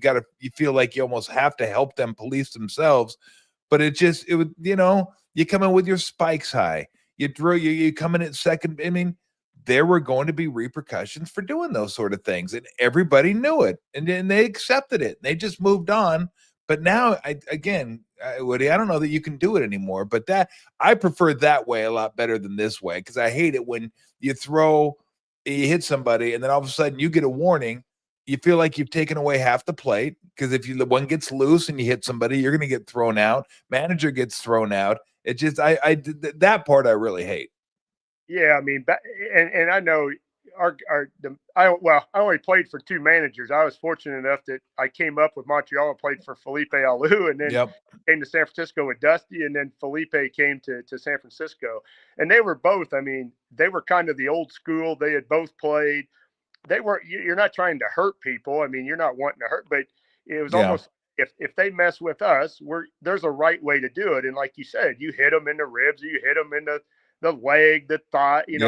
feel like you almost have to help them police themselves. But it would, you come in with your spikes high. You come in at second. I mean, there were going to be repercussions for doing those sort of things. And everybody knew it. And then they accepted it. They just moved on. But now, Woody, I don't know that you can do it anymore. But I prefer that way a lot better than this way because I hate it when you hit somebody, and then all of a sudden you get a warning. You feel like you've taken away half the plate because if the one gets loose and you hit somebody, you're going to get thrown out. Manager gets thrown out. It just that part I really hate. Yeah, I mean, and I know I only played for two managers. I was fortunate enough that I came up with Montreal and played for Felipe Alou, and then came to San Francisco with Dusty, and then Felipe came to San Francisco, and they were both. I mean, they were kind of the old school. They had both played. They weren't. You're not trying to hurt people. I mean, you're not wanting to hurt, but it was almost. If they mess with us, there's a right way to do it. And like you said, you hit them in the ribs, you hit them in the leg, the thigh, but you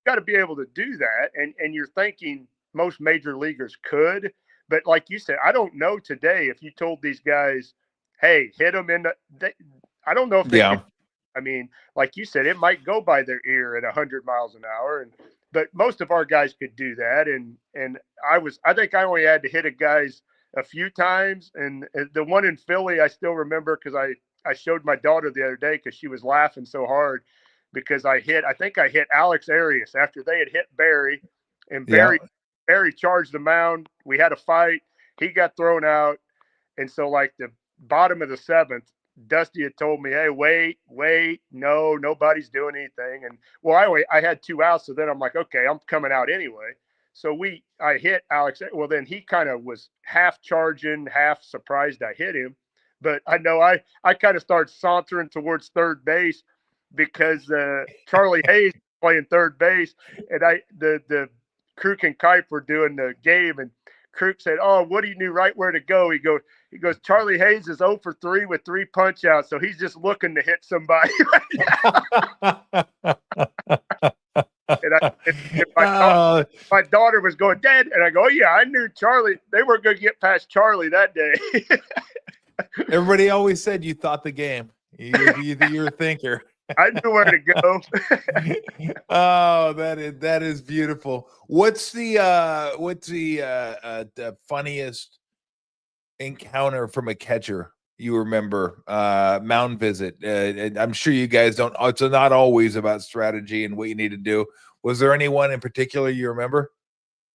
got to be able to do that. And you're thinking most major leaguers could, but like you said, I don't know today if you told these guys, hey, hit them I don't know if they could. I mean, like you said, it might go by their ear at 100 miles an hour. But most of our guys could do that. And I think I only had to hit a guy's a few times. And the one in Philly, I still remember because I showed my daughter the other day because she was laughing so hard because I think I hit Alex Arias after they had hit Barry, and Barry charged the mound. We had a fight. He got thrown out. And so like the bottom of the seventh, Dusty had told me, hey, wait, no, nobody's doing anything. And well, I had 2 outs. So then I'm like, okay, I'm coming out anyway. So I hit Alex. Well, then he kind of was half charging, half surprised I hit him. But I know I kind of started sauntering towards third base because Charlie Hayes playing third base, and the Kruk and Kipe were doing the game, and Kruk said, "Oh, Woody knew right where to go." He goes, Charlie Hayes is 0 for 3 with 3 punch outs, so he's just looking to hit somebody right now. And my daughter was going, Dad, and I go, oh, yeah, I knew Charlie. They weren't going to get past Charlie that day. Everybody always said you thought the game. You're a thinker. I knew where to go. Oh, that is beautiful. What's the funniest encounter from a catcher you remember? Mound visit. I'm sure you guys don't. It's not always about strategy and what you need to do. Was there anyone in particular you remember?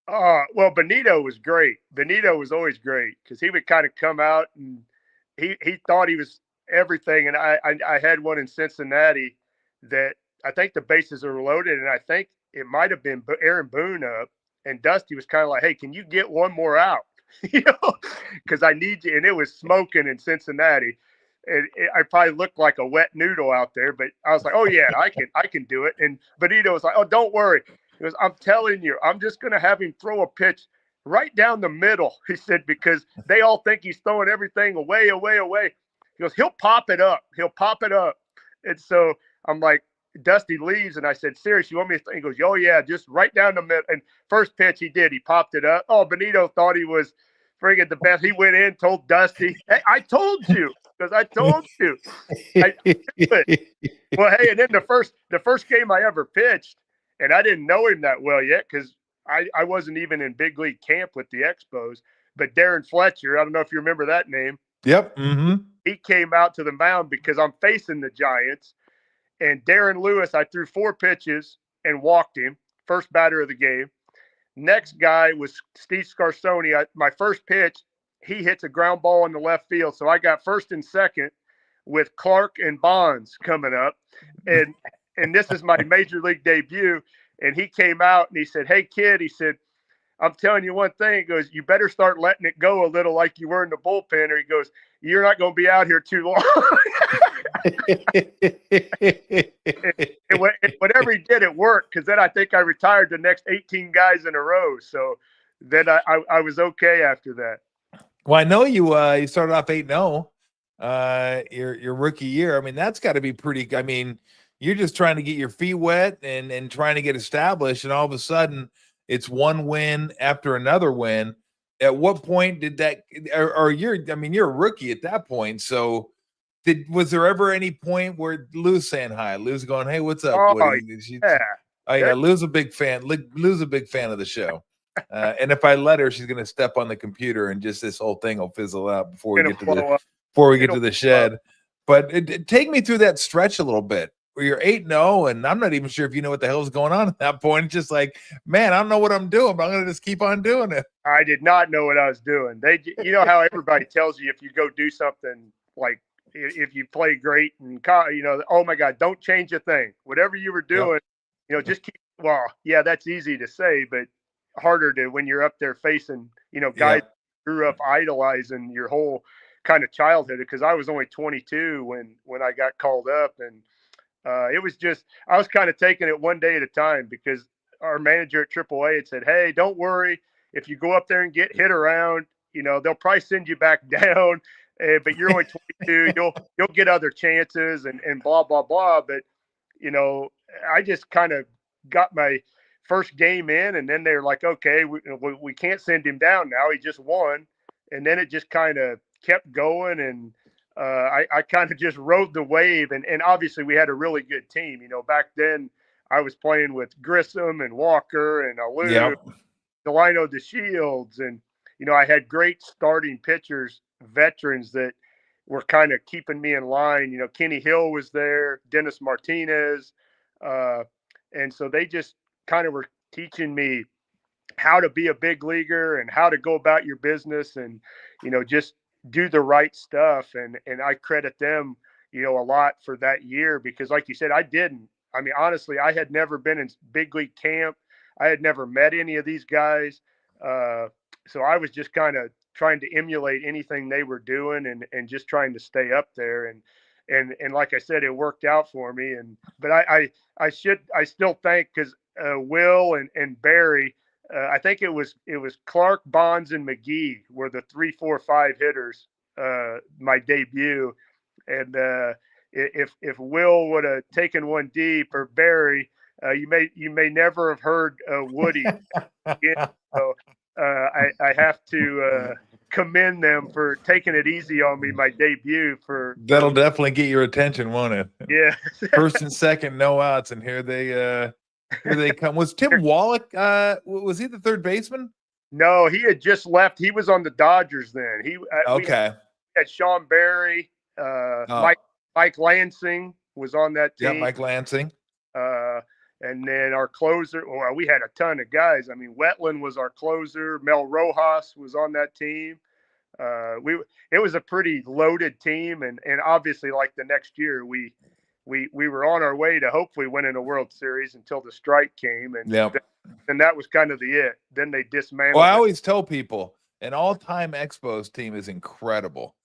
Well, Benito was great. Benito was always great because he would kind of come out and he thought he was everything. And I had one in Cincinnati that I think the bases are loaded, and I think it might have been Aaron Boone up, and Dusty was kind of like, hey, can you get one more out? Because I need you. And it was smoking in Cincinnati. And I probably looked like a wet noodle out there, but I was like, oh yeah, I can do it. And Benito was like, oh, don't worry. He goes, I'm telling you, I'm just going to have him throw a pitch right down the middle. He said, because they all think he's throwing everything away. He goes, he'll pop it up. And so I'm like, Dusty leaves, and I said, seriously, you want me to? He goes, oh yeah, just right down the middle. And first pitch he did, he popped it up. Oh, Benito thought he was friggin' the best. He went in, told Dusty, "Hey, I told you, because I told you." I Well, hey, and then the first game I ever pitched, and I didn't know him that well yet because I wasn't even in big league camp with the Expos. But Darren Fletcher, I don't know if you remember that name. Yep. Mm-hmm. He came out to the mound because I'm facing the Giants, and Darren Lewis, I threw 4 pitches and walked him, first batter of the game. Next guy was Steve Scarsoni. My first pitch, he hits a ground ball in the left field, so I got first and second with Clark and Bonds coming up, and this is my major league debut. And he came out and he said, "Hey kid," he said, "I'm telling you one thing." He goes, "You better start letting it go a little like you were in the bullpen." Or he goes, "You're not going to be out here too long." and whatever he did, it worked, because then I think I retired the next 18 guys in a row. So then I was okay after that. Well, I know you started off 8-0 your rookie year. I mean, that's got to be pretty. I mean, you're just trying to get your feet wet and trying to get established, and all of a sudden it's one win after another win. At what point did that, or I mean, you're a rookie at that point. So was there ever any point where Lou's saying hi? Lou's going, "Hey, what's up, Woody?" Yeah. Oh yeah, Lou's a big fan. Lou's a big fan of the show. And if I let her, she's gonna step on the computer and just this whole thing will fizzle out before we get to the shed. But take me through that stretch a little bit where you're 8-0, and I'm not even sure if you know what the hell's going on at that point. It's just like, man, I don't know what I'm doing, but I'm gonna just keep on doing it. I did not know what I was doing. You know how everybody tells you if you go do something, like if you play great and oh my God, don't change a thing. Whatever you were doing, just keep. Well, yeah, that's easy to say, but harder to when you're up there facing, guys grew up idolizing your whole kind of childhood. Because I was only 22 when I got called up, and it was just, I was kind of taking it one day at a time, because our manager at AAA had said, "Hey, don't worry. If you go up there and get hit around, they'll probably send you back down. But you're only 22. You'll get other chances and blah, blah, blah." But, I just kind of got my first game in, and then they're like, "Okay, we can't send him down now. He just won." And then it just kind of kept going, and I kind of just rode the wave. And obviously we had a really good team. Back then I was playing with Grissom and Walker and Alou, Delino DeShields, and I had great starting pitchers, veterans that were kind of keeping me in line. Kenny Hill was there, Dennis Martinez, and so they just kind of were teaching me how to be a big leaguer and how to go about your business, and just do the right stuff. And I credit them a lot for that year, because like you said, I mean, honestly, I had never been in big league camp. I had never met any of these guys. So I was just kind of trying to emulate anything they were doing, and just trying to stay up there. And like I said, it worked out for me. But I still think, because Will and Barry, I think it was Clark, Bonds, and McGee were the 3, 4, 5 hitters my debut. And if Will would have taken one deep, or Barry, you may never have heard Woody again. So I have to commend them for taking it easy on me my debut. That'll definitely get your attention, won't it? Yeah. First and second, no outs, and here they come. Was Tim Wallach? Was he the third baseman? No, he had just left. He was on the Dodgers then. Okay. Had Sean Barry, Mike Lansing was on that team. Yeah, Mike Lansing. And then our closer. Well, we had a ton of guys. I mean, Wetland was our closer. Mel Rojas was on that team. It was a pretty loaded team, and obviously, like the next year, we were on our way to hopefully winning a World Series until the strike came, and that was kind of the it. Then they dismantled. Well, I always tell people an all-time Expos team is incredible.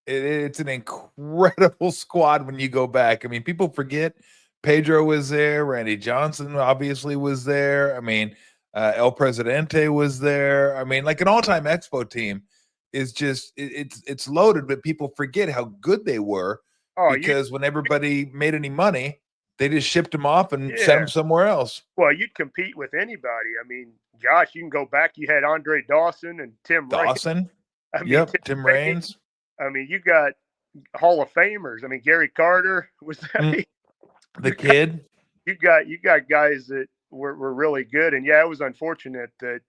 It's an incredible squad when you go back. I mean, people forget Pedro was there, Randy Johnson obviously was there. I mean, El Presidente was there. I mean, like an all-time Expo team is just it's loaded, but people forget how good they were. Because when everybody made any money, they just shipped them off and sent them somewhere else. Well, you'd compete with anybody. I mean, gosh, you can go back. You had Andre Dawson and Tim Dawson. I mean, Yep. Tim Raines. I mean, you got Hall of Famers. I mean, Gary Carter was the kid. You got guys that were really good, and yeah, it was unfortunate that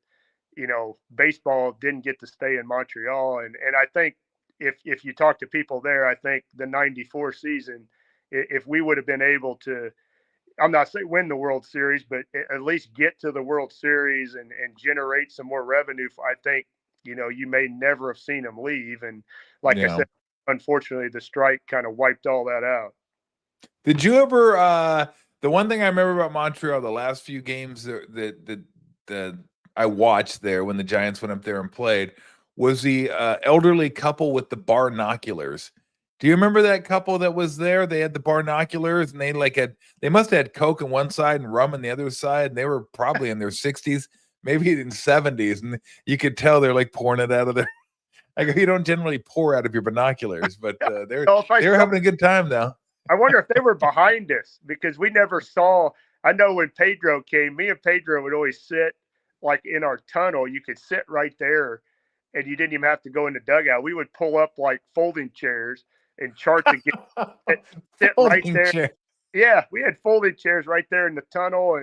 baseball didn't get to stay in Montreal, and I think if you talk to people there, I think the '94 season, if we would have been able to, I'm not saying win the World Series, but at least get to the World Series and generate some more revenue, I think you may never have seen them leave, and like I said, unfortunately, the strike kind of wiped all that out. Did you ever? The one thing I remember about Montreal, the last few games that I watched there when the Giants went up there and played, was the elderly couple with the barnoculars. Do you remember that couple that was there? They had the barnoculars, and they must have had Coke on one side and rum on the other side, and they were probably in their 60s, maybe in 70s, and you could tell they're like pouring it out of their. Like, you don't generally pour out of your binoculars, but they're having a good time now. I wonder if they were behind us because we never saw. I know when Pedro came, me and Pedro would always sit like in our tunnel. You could sit right there, and you didn't even have to go in the dugout. We would pull up like folding chairs and chart the game. Sit right there. Chair. Yeah, we had folding chairs right there in the tunnel,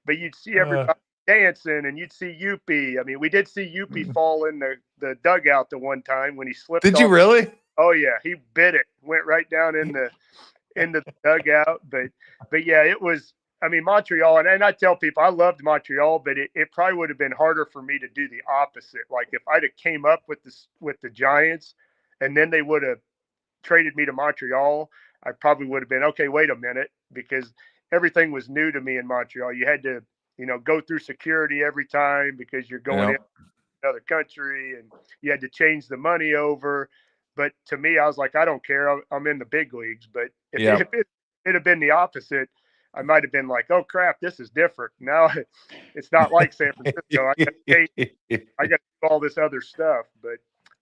but you'd see everybody dancing, and you'd see Youppi. I mean, we did see Youppi fall in the dugout the one time when he slipped. Did you really? Oh yeah, he bit it, went right down into the dugout. But yeah, it was. I mean, Montreal, and I tell people I loved Montreal, but it probably would have been harder for me to do the opposite. Like if I'd have came up with the Giants, and then they would have traded me to Montreal, I probably would have been okay. Wait a minute, because everything was new to me in Montreal. You had to, go through security every time because you're going in another country, and you had to change the money over. But to me, I was like, I don't care. I'm in the big leagues. But if it had been the opposite, I might have been like, oh crap, this is different. Now it's not like San Francisco. I got to do all this other stuff.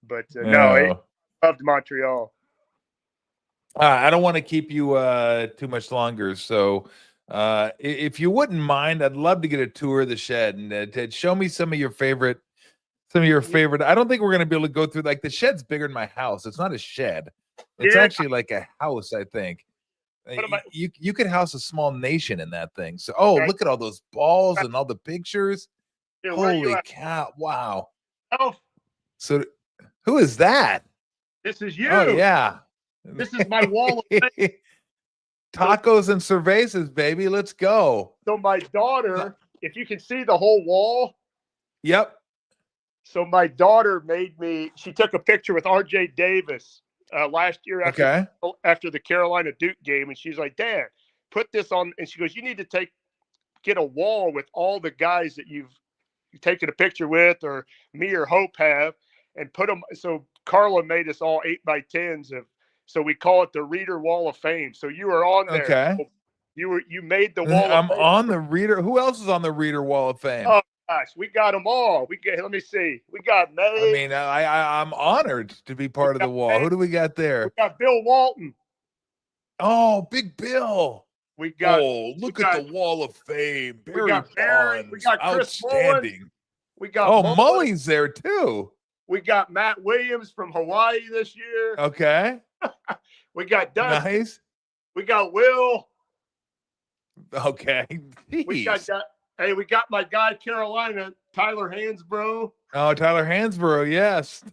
But no, I loved Montreal. I don't want to keep you too much longer. So if you wouldn't mind, I'd love to get a tour of the shed and show me some of your favorite. I don't think we're going to be able to go through, like, the shed's bigger than my house. It's not a shed. It's actually like a house, I think. You could house a small nation in that thing. So, look at all those balls and all the pictures. Holy cow. Wow. So who is that? This is you. Oh, yeah. This is my wall of fame. Tacos and cervezas, baby. Let's go. So my daughter, if you can see the whole wall. Yep. So my daughter she took a picture with R.J. Davis last year after the Carolina Duke game. And she's like, Dad, put this on. And she goes, you need to get a wall with all the guys that you've taken a picture with, or me or Hope have, and put them. So Carla made us all 8x10s so we call it the Reader Wall of Fame. So you were on there. Okay. You made the wall of fame. I'm on the Reader. Who else is on the Reader Wall of Fame? Oh gosh, we got them all. Let me see. We got May. I mean, I'm honored to be part of the wall. Who do we got there? We got Bill Walton. Oh, Big Bill. Look at the Wall of Fame. We got Barry. We got Chris outstanding. Mullins. We got Mullins there too. We got Matt Williams from Hawaii this year. Okay. We got Doug. Nice. We got Will. Okay. Jeez. We got my guy Carolina, Tyler Hansbrough. Oh, Tyler Hansbrough, yes.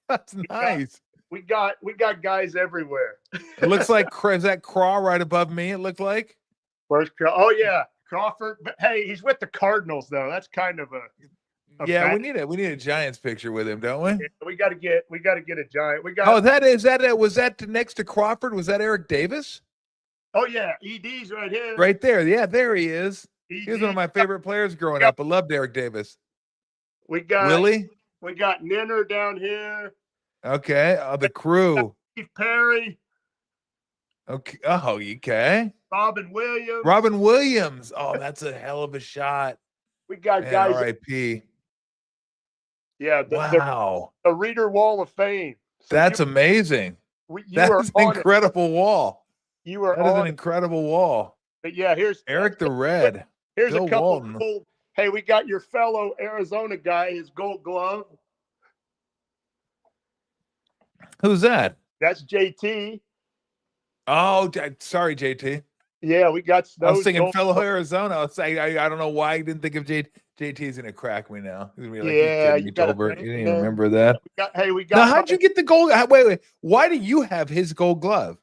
That's nice. We got guys everywhere. It looks like, is that Craw right above me? It looked like. Where's Craw? Oh yeah, Crawford. But hey, he's with the Cardinals though. That's kind of a we need a Giants picture with him, don't we? Yeah, we got to get a Giant. We got. Oh, was that next to Crawford? Was that Eric Davis? Oh yeah, ED's right here. Right there. Yeah, there he is. He was one of my favorite players growing up. I loved Eric Davis. We got Willie. We got Ninner down here. Okay. The crew. Steve Perry. Okay. Oh, okay. Robin Williams. Oh, that's a hell of a shot. We got guys. R.I.P. Yeah. Wow. The Reader Wall of Fame. So that's amazing. That's an incredible wall. That is an incredible wall. But yeah, here's Eric the Red. Here's Bill a couple Walton. of cool. Hey, we got your fellow Arizona guy, his Gold Glove. Who's that? That's JT. Oh, sorry, JT. Yeah, we got I was those thinking gold. fellow Arizona. I was saying, I don't know why I didn't think of JT's gonna crack me now. He's gonna be like, you Yeah, kidding you me, got Tolbert? it. You didn't And even then remember that? we Now, got how'd you get the gold? Wait. Why do you have his gold glove?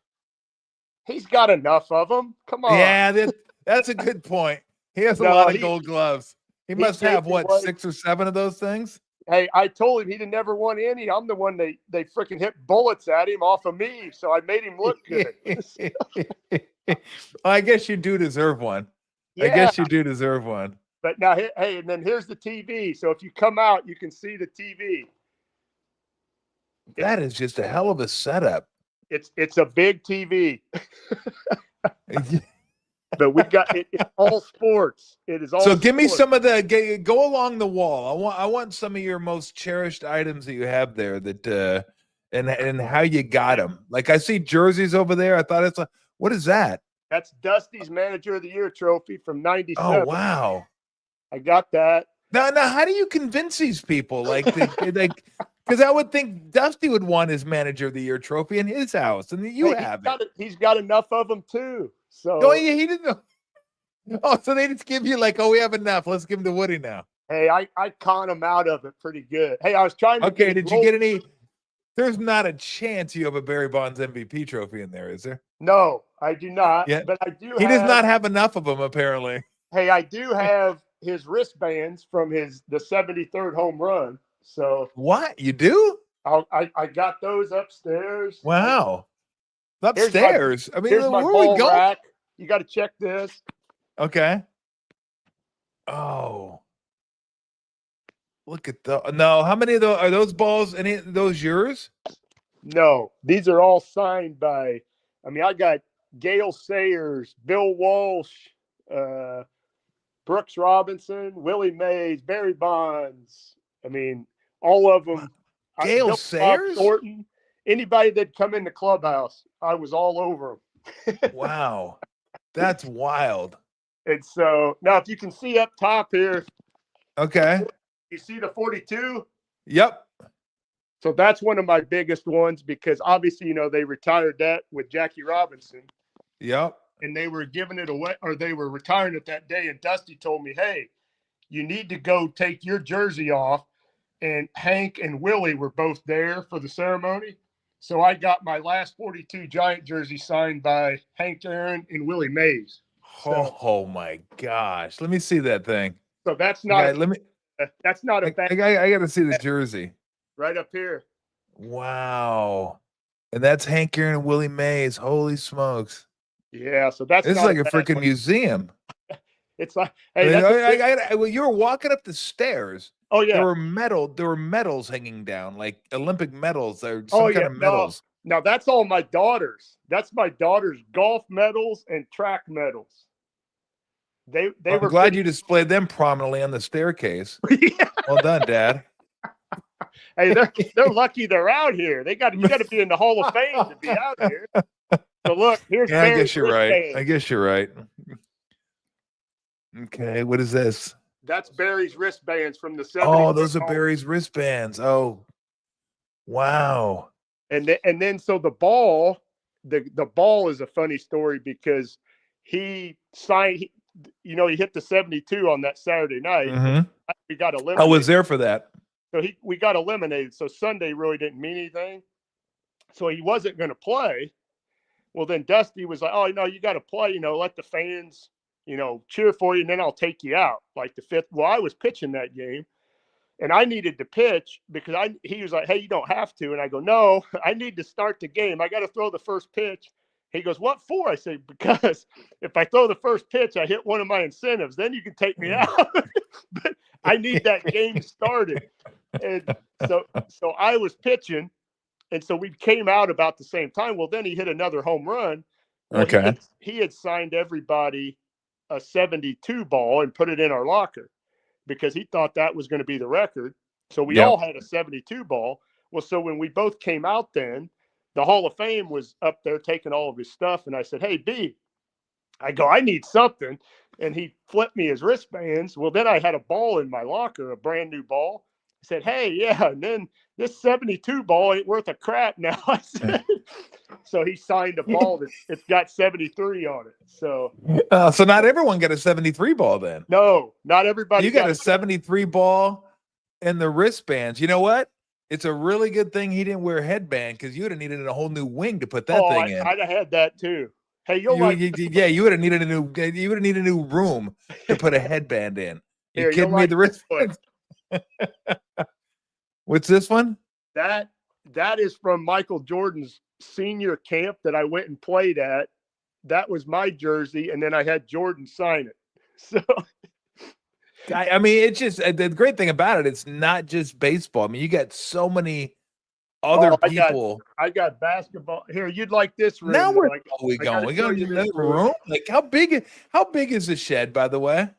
he's got enough of them. Come on. Yeah, that's a good point. He has a No, lot of gold gloves. He he must gave have me what, one. 6 or 7 of those things? Hey, I told him he'd never won any. I'm the one they freaking hit bullets at him off of me, so I made him look good. I guess you do deserve one. I Yeah, guess you do deserve one. but now, hey, and then here's the TV. So if you come out, you can see the TV. That is just a hell of a setup. It's a big TV. But we got it's all sports. It is all. So give me sports. some of the go along the wall. I want some of your most cherished items that you have there that and how you got them. Like I see jerseys over there. I thought it's what is that? That's Dusty's Manager of the Year trophy from '97. Oh wow! I got that. Now how do you convince these people? Like because I would think Dusty would want his Manager of the Year trophy in his house, and you have it. He's got enough of them too. So oh yeah, he didn't. Oh, so they just give you like, oh, we have enough. Let's give him to Woody now. Hey, I con him out of it pretty good. Hey, I was trying to. Okay, did you get any? There's not a chance you have a Barry Bonds MVP trophy in there, is there? No, I do not. Yeah, but I do. He does not have enough of them, apparently. Hey, I do have his wristbands from the 73rd home run. So what you do? I got those upstairs. Wow, upstairs. I mean, here's my where ball we go? rack. You got to check this. Okay. Oh, look at the no. How many of those are those balls? Any of those yours? No, these are all signed by. I mean, I got Gale Sayers, Bill Walsh, Brooks Robinson, Willie Mays, Barry Bonds. I mean, all of them. Gale Sayers, Thornton, anybody that come in the clubhouse, I was all over them. Wow, that's wild. And so now, if you can see up top here, okay, you see the 42. Yep. So that's one of my biggest ones because obviously, they retired that with Jackie Robinson. Yep. And they were giving it away, or they were retiring it that day. And Dusty told me, hey, you need to go take your jersey off. And Hank and Willie were both there for the ceremony. So I got my last 42 Giant jersey signed by Hank Aaron and Willie Mays. Oh my gosh. Let me see that thing. So that's not that's not a bad. I got to see the jersey. Right up here. Wow. And that's Hank Aaron and Willie Mays. Holy smokes. Yeah, so that's this is like a freaking museum. It's like, hey, well, you were walking up the stairs. Oh yeah, there were medals hanging down, like Olympic medals. There some kind of medals. No, that's all my daughters. That's my daughters' golf medals and track medals. They I'm were glad you displayed them prominently on the staircase. Yeah. Well done, Dad. Hey, they're lucky they're out here. You got to be in the Hall of Fame to be out here. So look, here's. Yeah, I guess you're right. I guess you're right. Okay, what is this? That's Barry's wristbands from the 70s. Oh, those are Barry's wristbands. Oh, wow. And then so the ball is a funny story because he signed. He hit the 72 on that Saturday night. Mm-hmm. We got eliminated. I was there for that. So we got eliminated. So Sunday really didn't mean anything. So he wasn't going to play. Well, then Dusty was like, "Oh, no, you got to play. Let the fans, cheer for you, and then I'll take you out." Like the fifth. Well, I was pitching that game, and I needed to pitch because he was like, "Hey, you don't have to," and I go, "No, I need to start the game. I got to throw the first pitch." He goes, "What for?" I say, "Because if I throw the first pitch, I hit one of my incentives. Then you can take me out." But I need that game started. And so I was pitching, and so we came out about the same time. Well, then he hit another home run. Well, okay. He had signed everybody a 72 ball and put it in our locker because he thought that was going to be the record. So we all had a 72 ball. Well, so when we both came out then, the Hall of Fame was up there taking all of his stuff. And I said, "Hey, B," I go, "I need something." And he flipped me his wristbands. Well, then I had a ball in my locker, a brand new ball. I said, "Hey, yeah," and then this 72 ball ain't worth a crap now. I said, so he signed a ball that it's got 73 on it. So So not everyone got a 73 ball then. no, not everybody. You got a 73 ball and the wristbands. You know what? It's a really good thing he didn't wear a headband because you would have needed a whole new wing to put that thing in. I'd have had that too. Hey, you would have needed a new room to put a headband in. You kidding me? The wristbands. What's this one? That is from Michael Jordan's senior camp that I went and played at. That was my jersey, and then I had Jordan sign it. So I mean, it's just the great thing about it. It's not just baseball. I mean, you got so many other people. I got basketball here. You'd like this room? Now we going? We going to another room? Like how big is the shed? By the way,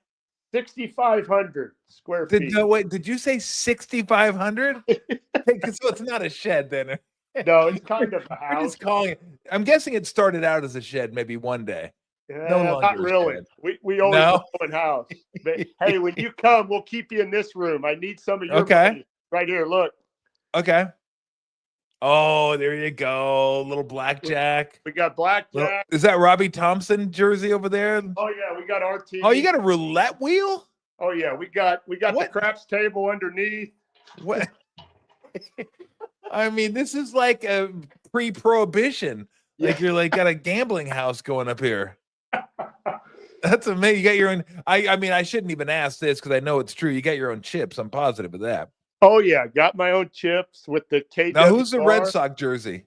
6,500 square feet. Did you say 6,500? So it's not a shed then. No, it's kind of a house. We're just calling it. I'm guessing it started out as a shed maybe one day. No, not really. We always have one house. But hey, when you come, we'll keep you in this room. I need some of your money. Right here. Look. Okay. Oh, there you go. Little blackjack. We got blackjack. Is that Robbie Thompson jersey over there? Oh yeah, we got RT. Oh, you got a roulette wheel? Oh yeah, we got the craps table underneath. What? I mean, this is like a pre-prohibition. Like you're like got a gambling house going up here. That's amazing. You got your own. I mean, I shouldn't even ask this because I know it's true. You got your own chips. I'm positive of that. Oh yeah, got my own chips with the KW. Now, who's the Red Sox jersey?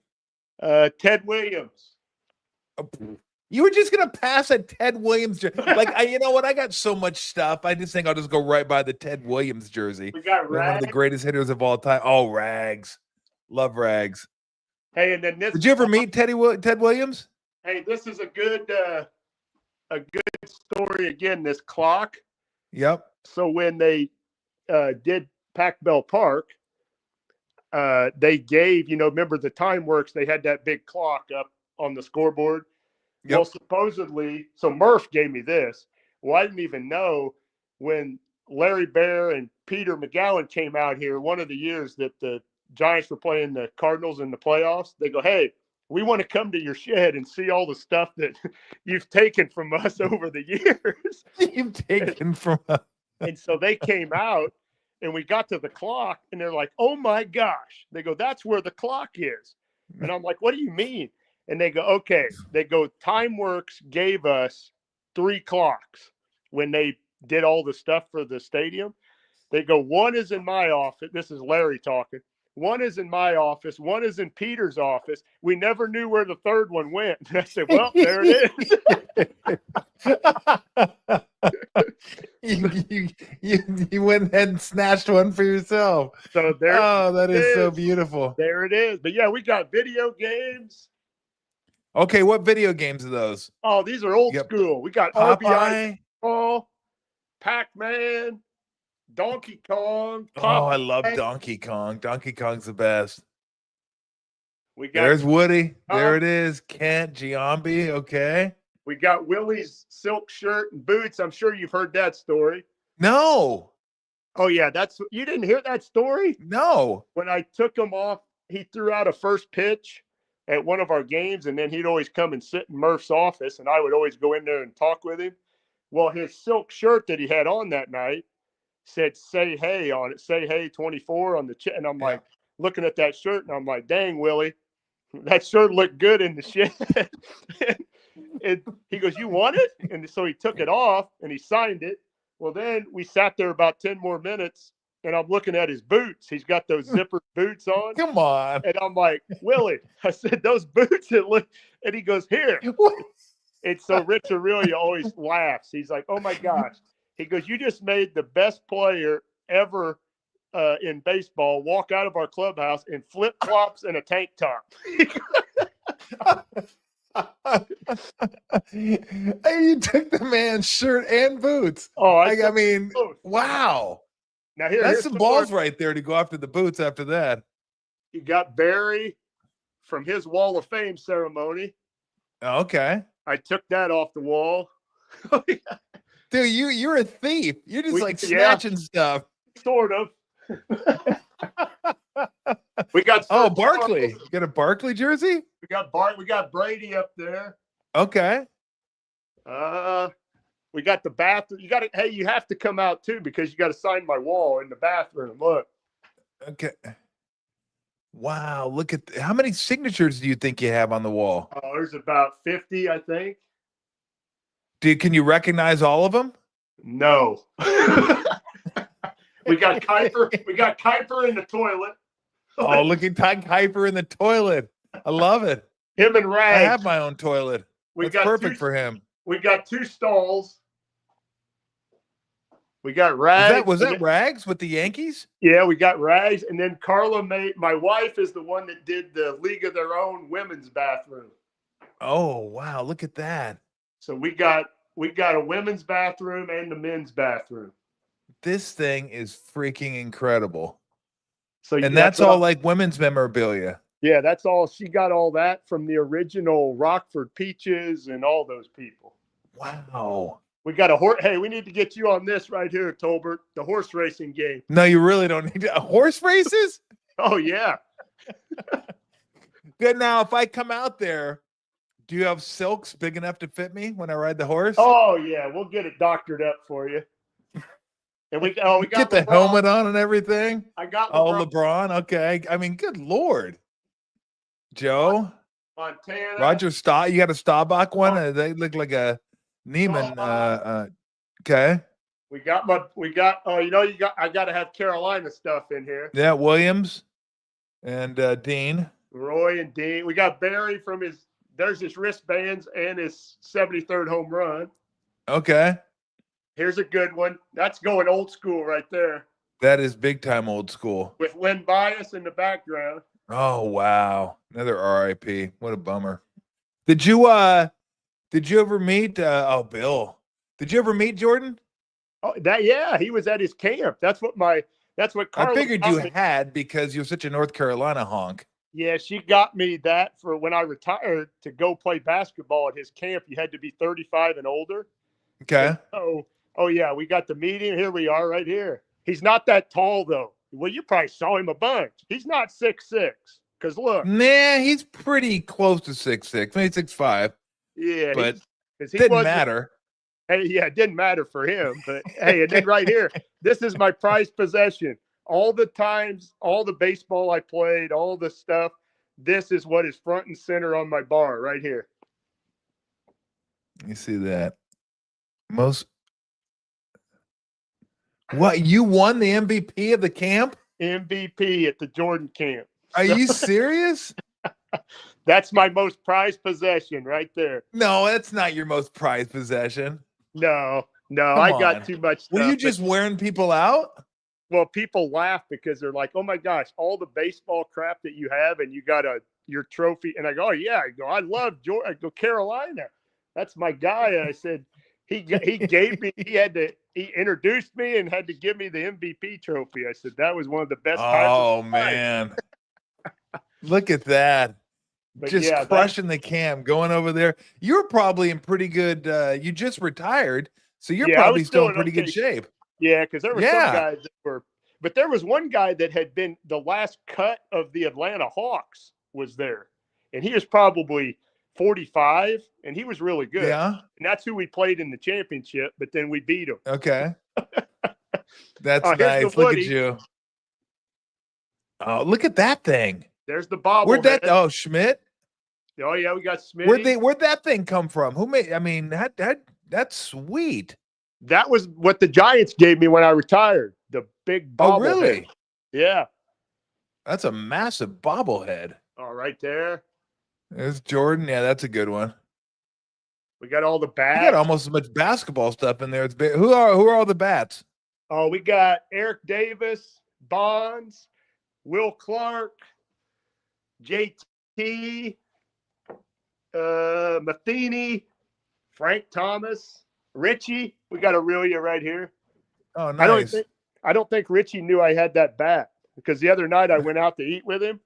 Ted Williams. You were just gonna pass a Ted Williams jersey. Like, you know what? I got so much stuff. I just think I'll just go right by the Ted Williams jersey. We got Rags. One of the greatest hitters of all time. Oh, Rags. Love Rags. Hey, and then this. Did you ever meet Ted Williams? Hey, this is a good story again. This clock. Yep. So when they did Pac Bell Park, they gave, remember the Time Works, they had that big clock up on the scoreboard. Yep. Well, supposedly, so Murph gave me this. Well, I didn't even know when Larry Bear and Peter McGowan came out here one of the years that the Giants were playing the Cardinals in the playoffs. They go, "Hey, we want to come to your shed and see all the stuff that you've taken from us over the years." You've taken from us. And so they came out and we got to the clock and they're like, "Oh my gosh." They go, "That's where the clock is." And I'm like, "What do you mean?" And they go, "Okay." They go, Time Works gave us 3 clocks when they did all the stuff for the stadium. They go, "One is in my office." This is Larry talking. "One is in my office. One is in Peter's office. We never knew where the third one went." And I said, "Well, there it is." You went ahead and snatched one for yourself. So there. Oh, that is so beautiful. There it is. But yeah, we got video games. Okay, what video games are those? Oh, these are old school. We got Popeye, RBI, Pac-Man, Donkey Kong. Oh, I love Donkey Kong. Donkey Kong's the best. There's There's Woody. There it is. Kent, Giambi. Okay. We got Willie's silk shirt and boots. I'm sure you've heard that story. No. Oh yeah, you didn't hear that story? No. When I took him off, he threw out a first pitch at one of our games, and then he'd always come and sit in Murph's office, and I would always go in there and talk with him. Well, his silk shirt that he had on that night said "Say Hey" on it. "Say Hey 24" on the and I'm like looking at that shirt and I'm like, "Dang, Willie, that shirt looked good in the shed." And he goes, "You want it?" And so he took it off and he signed it. Well, then we sat there about 10 more minutes and I'm looking at his boots. He's got those zipper boots on. Come on. And I'm like, "Willie," I said, "those boots that look," and he goes, "Here." And so Rich Aurelia always laughs. He's like, "Oh my gosh." He goes, "You just made the best player ever in baseball walk out of our clubhouse in flip-flops and a tank top." You took the man's shirt and boots. Oh, I mean, wow. Now that's some balls right there to go after the boots after that. You got Barry from his Wall of Fame ceremony. Okay. I took that off the wall. Dude, you're a thief. You're just snatching stuff. Sort of. We got Barkley. You got a Barkley jersey? We got Brady up there. Okay. We got the bathroom. You have to come out too because you got to sign my wall in the bathroom. Look. Okay. Wow, look at how many signatures do you think you have on the wall? Oh, there's about 50, I think. Can you recognize all of them? No. We got Kuiper. We got Kuiper in the toilet. Oh, look at Kuiper in the toilet. I love it. Him and Rags. I have my own toilet. That's perfect for him. We got 2 stalls. We got Rags. Was that Rags with the Yankees? Yeah, we got Rags. And then Carla my wife is the one that did the League of Their Own women's bathroom. Oh, wow. Look at that. So we got a women's bathroom and the men's bathroom. This thing is freaking incredible. So that's all like women's memorabilia. Yeah, that's all. She got all that from the original Rockford Peaches and all those people. Wow. We got a horse. Hey, we need to get you on this right here, Tolbert, the horse racing game. No, you really don't need to. Horse races? Oh, yeah. Good. Now, if I come out there, do you have silks big enough to fit me when I ride the horse? Oh, yeah. We'll get it doctored up for you. And we got get the LeBron. helmet on and everything. I got LeBron. LeBron. Okay. I mean, good Lord. Joe. Montana. Roger Staub. You got a Staubach one? They look like a Neiman. Okay. I got to have Carolina stuff in here. Yeah, Williams and Dean. Roy and Dean. We got Barry there's his wristbands and his 73rd home run. Okay. Here's a good one. That's going old school right there. That is big time old school. With Len Bias in the background. Oh, wow. Another RIP. What a bummer. Did you ever meet Bill? Did you ever meet Jordan? Oh, he was at his camp. That's what Carla I figured you had because you're such a North Carolina honk. Yeah, she got me that for when I retired to go play basketball at his camp. You had to be 35 and older. Okay. Oh yeah, we got the meeting. Here we are right here. He's not that tall though. Well, you probably saw him a bunch. He's not 6'6". Because look. Nah, he's pretty close to 6'6", maybe 6'5". Yeah. But it didn't matter. Hey, yeah, it didn't matter for him. But hey, and then right here, this is my prized possession. All the times, all the baseball I played, all the stuff, this is what is front and center on my bar right here. You see that? What, you won the MVP of the camp? MVP at the Jordan camp. Are you serious? That's my most prized possession right there. No, that's not your most prized possession. No, I got too much stuff. Were you just wearing people out? Well, people laugh because they're like, oh my gosh, all the baseball crap that you have and you got your trophy. And I go, oh yeah, I love Jordan. I go, Carolina. That's my guy. I said, he gave me, he introduced me and had to give me the MVP trophy. I said, that was one of the best times. Oh man. Look at that. But just crushing the cam, going over there. You're probably in pretty good, you just retired. So you're probably still in pretty good shape. Yeah, because there were some guys that were, but there was one guy that had been the last cut of the Atlanta Hawks was there. And he was probably 45, and he was really good. Yeah. And that's who we played in the championship, but then we beat him. Okay. That's nice. Look at you. Oh, look at that thing. There's the bobble. Where'd that? Oh, Schmidt. Oh yeah, we got Schmidt. Where'd that thing come from? Who made? I mean, that's sweet. That was what the Giants gave me when I retired. The big bobblehead. Oh, really? Yeah. That's a massive bobblehead. Oh, right there. There's Jordan. Yeah, that's a good one. We got all the bats. You got almost as much basketball stuff in there. It's big. Who are all the bats? Oh, we got Eric Davis, Bonds, Will Clark, JT, Matheny, Frank Thomas, Richie. We got Aurelia right here. Oh, nice. I don't think Richie knew I had that bat because the other night I went out to eat with him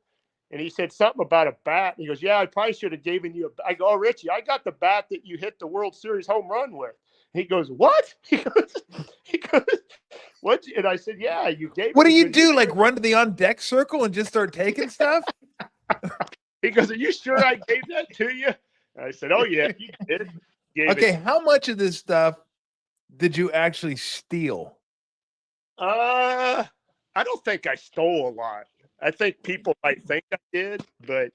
and he said something about a bat. And he goes, yeah, I probably should have given you I go, oh, Richie, I got the bat that you hit the World Series home run with. He goes, what? He goes, what? And And I said, yeah, you gave What me. do He you goes, do? Like run to the on deck circle and just start taking stuff? He goes, are you sure I gave that to you? I said, oh, yeah, you did. Okay, how much of this stuff did you actually steal? I don't think I stole a lot. I think people might think I did, but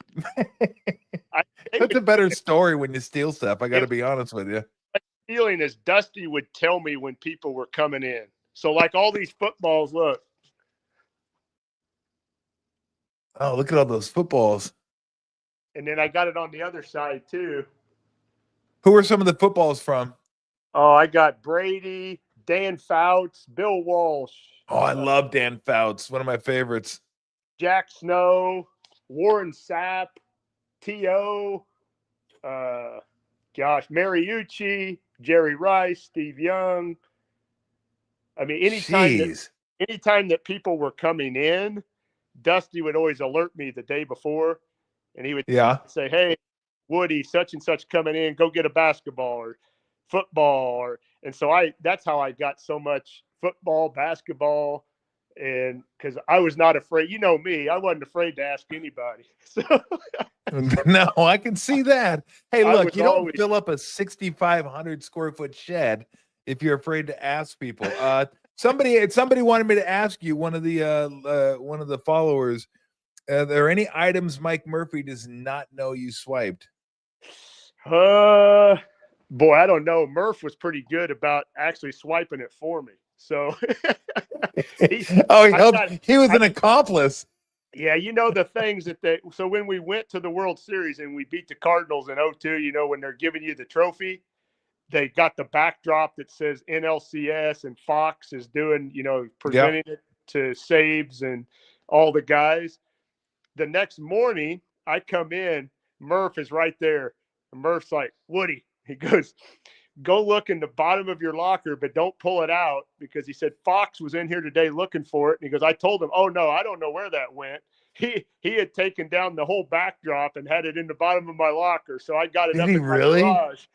That's a better story when you steal stuff. I got to be honest with you. stealing is Dusty would tell me when people were coming in. So like all these footballs, look. Oh, look at all those footballs. And then I got it on the other side too. Who are some of the footballs from? Oh, I got Brady, Dan Fouts, Bill Walsh. Oh, I love Dan Fouts. One of my favorites. Jack Snow, Warren Sapp, T.O., Mariucci, Jerry Rice, Steve Young. I mean, anytime that people were coming in, Dusty would always alert me the day before, and he would say, hey, Woody, such and such coming in, go get a basketball or football. And so that's how I got so much football, basketball, and because I was not afraid. You know me, I wasn't afraid to ask anybody. So no, I can see that. Hey, look, you don't always fill up a 6,500 square foot shed if you're afraid to ask people. Somebody wanted me to ask you, one of the followers, are there any items Mike Murphy does not know you swiped? Boy, I don't know. Murph was pretty good about actually swiping it for me. So he was an accomplice. Yeah, you know the things so when we went to the World Series and we beat the Cardinals in 2002, you know, when they're giving you the trophy, they got the backdrop that says NLCS and Fox is doing, you know, presenting it to Sabes and all the guys. The next morning, I come in, Murph is right there. And Murph's like, Woody, he goes, go look in the bottom of your locker, but don't pull it out, because he said Fox was in here today looking for it. And he goes, I told him, oh no, I don't know where that went. He had taken down the whole backdrop and had it in the bottom of my locker. So I got it up in my garage.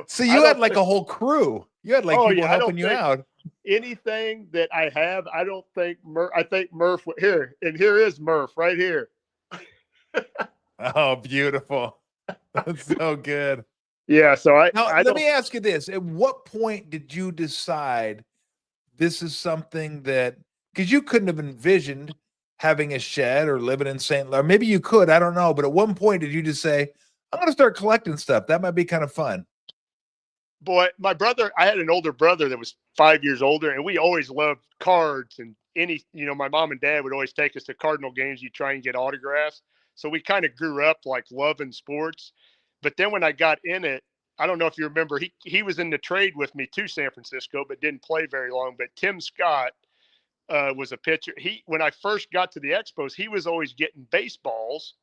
So you had like a whole crew. You had like people helping you out. Anything that I have, I don't think I think Murph here, and here is Murph right here. Oh, beautiful. That's so good. Yeah. So let me ask you this. At what point did you decide this is something that, because you couldn't have envisioned having a shed or living in St. Louis? Maybe you could, I don't know. But at one point did you just say, I'm going to start collecting stuff? That might be kind of fun. Boy, my brother, I had an older brother that was 5 years older, and we always loved cards, and my mom and dad would always take us to Cardinal games. You try and get autographs. So we kind of grew up like loving sports. But then when I got in it, I don't know if you remember, he was in the trade with me to San Francisco, but didn't play very long. But Tim Scott was a pitcher. When I first got to the Expos, he was always getting baseballs,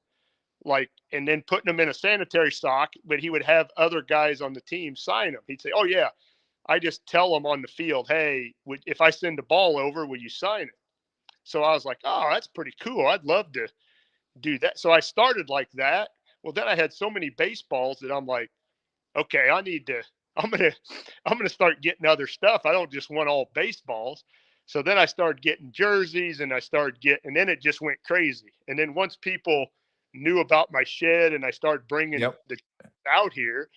and then putting them in a sanitary sock, but he would have other guys on the team sign them. He'd say, oh yeah, I just tell them on the field, hey, if I send the ball over, will you sign it? So I was like, oh, that's pretty cool. I'd love to do that. So I started like that. Well, then I had so many baseballs that I'm like, okay, I'm going to start getting other stuff. I don't just want all baseballs. So then I started getting jerseys, and and then it just went crazy. And then once people knew about my shed and I started bringing the out here,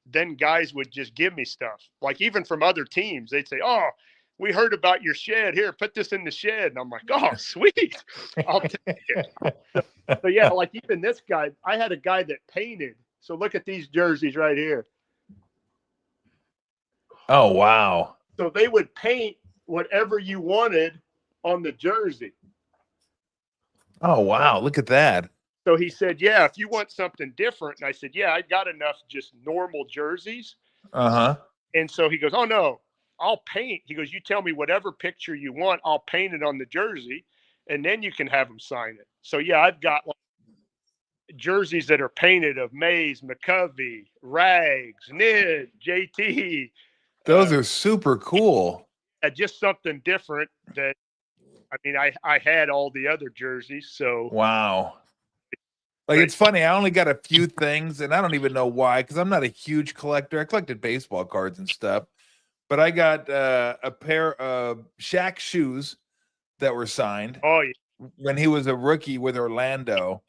then guys would just give me stuff. Like even from other teams, they'd say, oh, we heard about your shed. Here, put this in the shed. And I'm like, oh, sweet. I'll take it. So yeah, like even this guy, I had a guy that painted. So look at these jerseys right here. Oh, wow. So they would paint whatever you wanted on the jersey. Oh, wow. Look at that. So he said, yeah, if you want something different. And I said, yeah, I got enough just normal jerseys. Uh-huh. And so he goes, oh, no, I'll paint. He goes, you tell me whatever picture you want. I'll paint it on the jersey, and then you can have them sign it. So, yeah, I've got like jerseys that are painted of Mays, McCovey, Rags, Nid, JT. Those are super cool. Just something different that, I mean, I had all the other jerseys. So, wow. Like, it's funny. I only got a few things, and I don't even know why, because I'm not a huge collector. I collected baseball cards and stuff. but I got a pair of Shaq shoes that were signed Oh yeah. when he was a rookie with Orlando.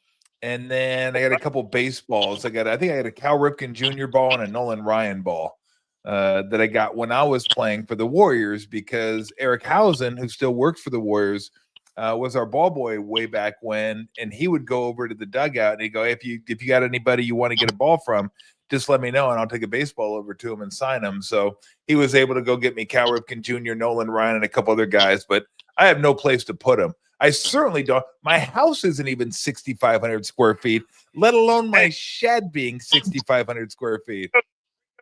And then I got a couple baseballs. I think I got a Cal Ripken Jr. ball and a Nolan Ryan ball that I got when I was playing for the Warriors, because Eric Hausen, who still works for the Warriors, was our ball boy way back when, and he would go over to the dugout and he'd go, hey, if you got anybody you want to get a ball from, just let me know and I'll take a baseball over to him and sign him. So he was able to go get me Cal Ripken Jr., Nolan Ryan, and a couple other guys, but I have no place to put them. I certainly don't. My house isn't even 6,500 square feet, let alone my shed being 6,500 square feet.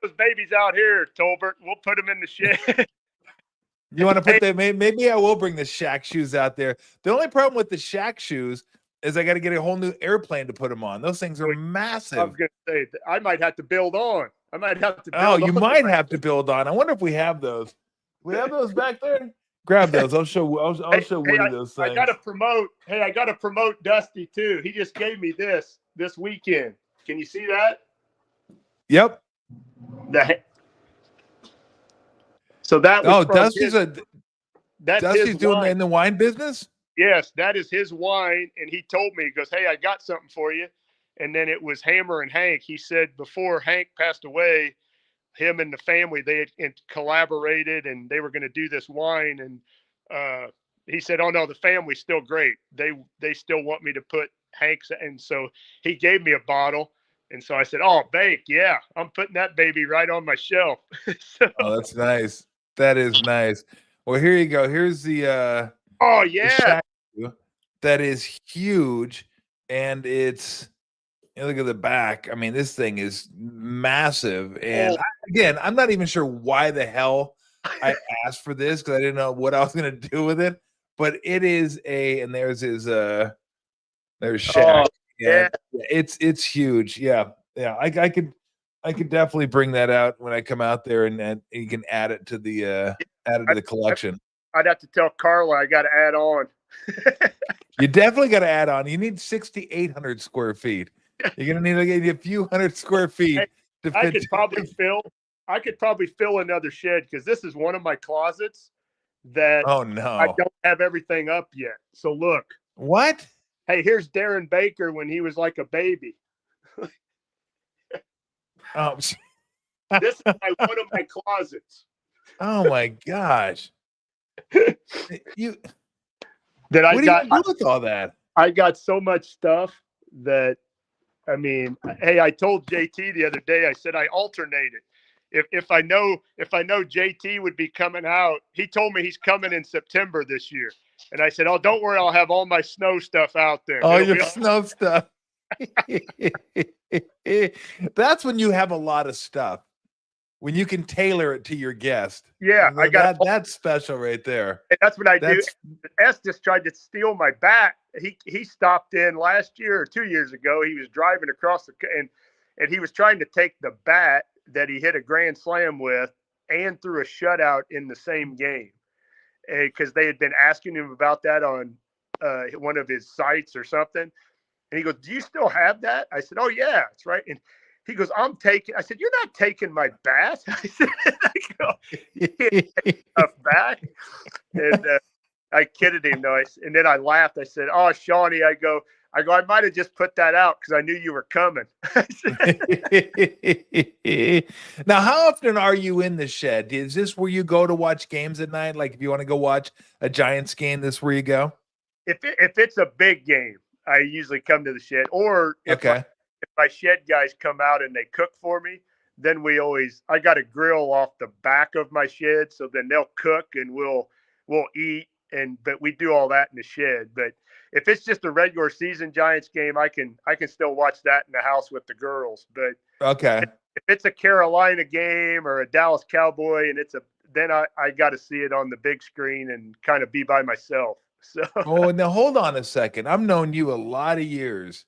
Those babies out here, Tolbert, we'll put them in the shed. You want to put them? Maybe I will bring the Shaq shoes out there. The only problem with the Shaq shoes is I got to get a whole new airplane to put them on. Those things are massive. I was going to say, I might have to build on. You might have to build on. I wonder if we have those. We have those back there. Grab those. I'll show Woody those things. I got to promote Dusty too. He just gave me this weekend. Can you see that? Yep. So that was Dusty's doing in the wine business? Yes, that is his wine. And he told me, he goes, hey, I got something for you. And then it was Hammer and Hank. He said before Hank passed away, him and the family, they had collaborated and they were going to do this wine. And he said, oh no, the family's still great. They still want me to put Hank's. And so he gave me a bottle. And so I said, oh, Bank, yeah, I'm putting that baby right on my shelf. Oh, that's nice. That is nice. Well, here you go. Here's the oh yeah, that is huge, and it's look at the back. I mean, this thing is massive. And again, I'm not even sure why the hell I asked for this, because I didn't know what I was going to do with it. But it is and there's his there's Shaq. Oh, yeah, it's huge. Yeah. I could definitely bring that out when I come out there, and you can add it to the collection. I'd have to tell Carla I got to add on. You definitely got to add on. You need 6,800 square feet. You're gonna need like a few hundred square feet. I could probably fill another shed, because this is one of my closets that I don't have everything up yet. So look. What? Hey, here's Darren Baker when he was like a baby. Oh, this is one of my closets. Oh my gosh! What do you do with all that? I got so much stuff that, I mean, hey, I told JT the other day. I said I alternated. If I know JT would be coming out, he told me he's coming in September this year, and I said, oh, don't worry, I'll have all my snow stuff out there. Oh, your snow stuff. That's when you have a lot of stuff, when you can tailor it to your guest. Yeah, I got that's special right there. And that's what I do. S just tried to steal my bat. He stopped in last year or 2 years ago. He was driving across and he was trying to take the bat that he hit a grand slam with and threw a shutout in the same game, because they had been asking him about that on one of his sites or something. And he goes, do you still have that? I said, oh, yeah, that's right. And he goes, I said, you're not taking my bat. I said, back. And I kidded him, though. And then I laughed. I said, oh, Shawnee, I go, I might have just put that out because I knew you were coming. Now, how often are you in the shed? Is this where you go to watch games at night? Like if you want to go watch a Giants game, this where you go? If it's a big game, I usually come to the shed. Or if my shed guys come out and they cook for me, then I got a grill off the back of my shed. So then they'll cook and we'll eat. But we do all that in the shed. But if it's just a regular season Giants game, I can still watch that in the house with the girls. But if it's a Carolina game or a Dallas Cowboy and then I got to see it on the big screen and kind of be by myself. So. Oh, now hold on a second. I've known you a lot of years.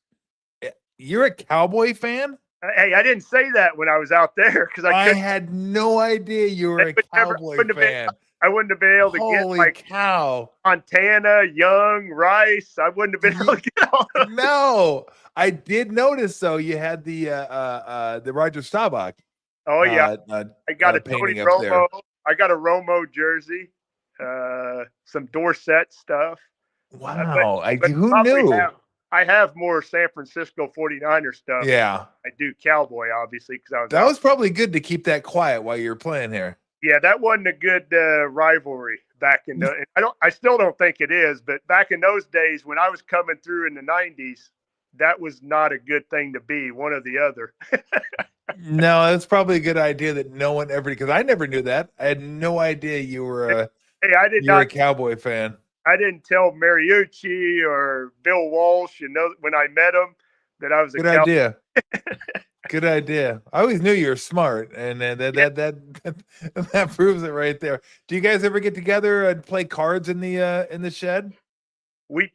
You're a Cowboy fan? Hey, I didn't say that when I was out there because I had no idea you were a Cowboy fan. I wouldn't have been able to get like cow. Montana, Young, Rice. I wouldn't have been able to get all those. No, I did notice though. You had the Roger Staubach. Oh yeah, I got a Tony Romo. I got a Romo jersey, some Dorsett stuff. Wow. But Who probably knew? I have more San Francisco 49er stuff. Yeah. I do Cowboy, obviously, because I was That out. was probably good to keep that quiet while you were playing here. Yeah, that wasn't a good rivalry back in the. I still don't think it is, but back in those days when I was coming through in the '90s, that was not a good thing to be. One or the other. No, that's probably a good idea that no one ever, because I never knew that. I had no idea you were Hey, I did you're a not. Cowboy fan. I didn't tell Mariucci or Bill Walsh, when I met them, that I was a Good Cowboy. idea. Good idea. I always knew you were smart, and that proves it right there. Do you guys ever get together and play cards in the shed? We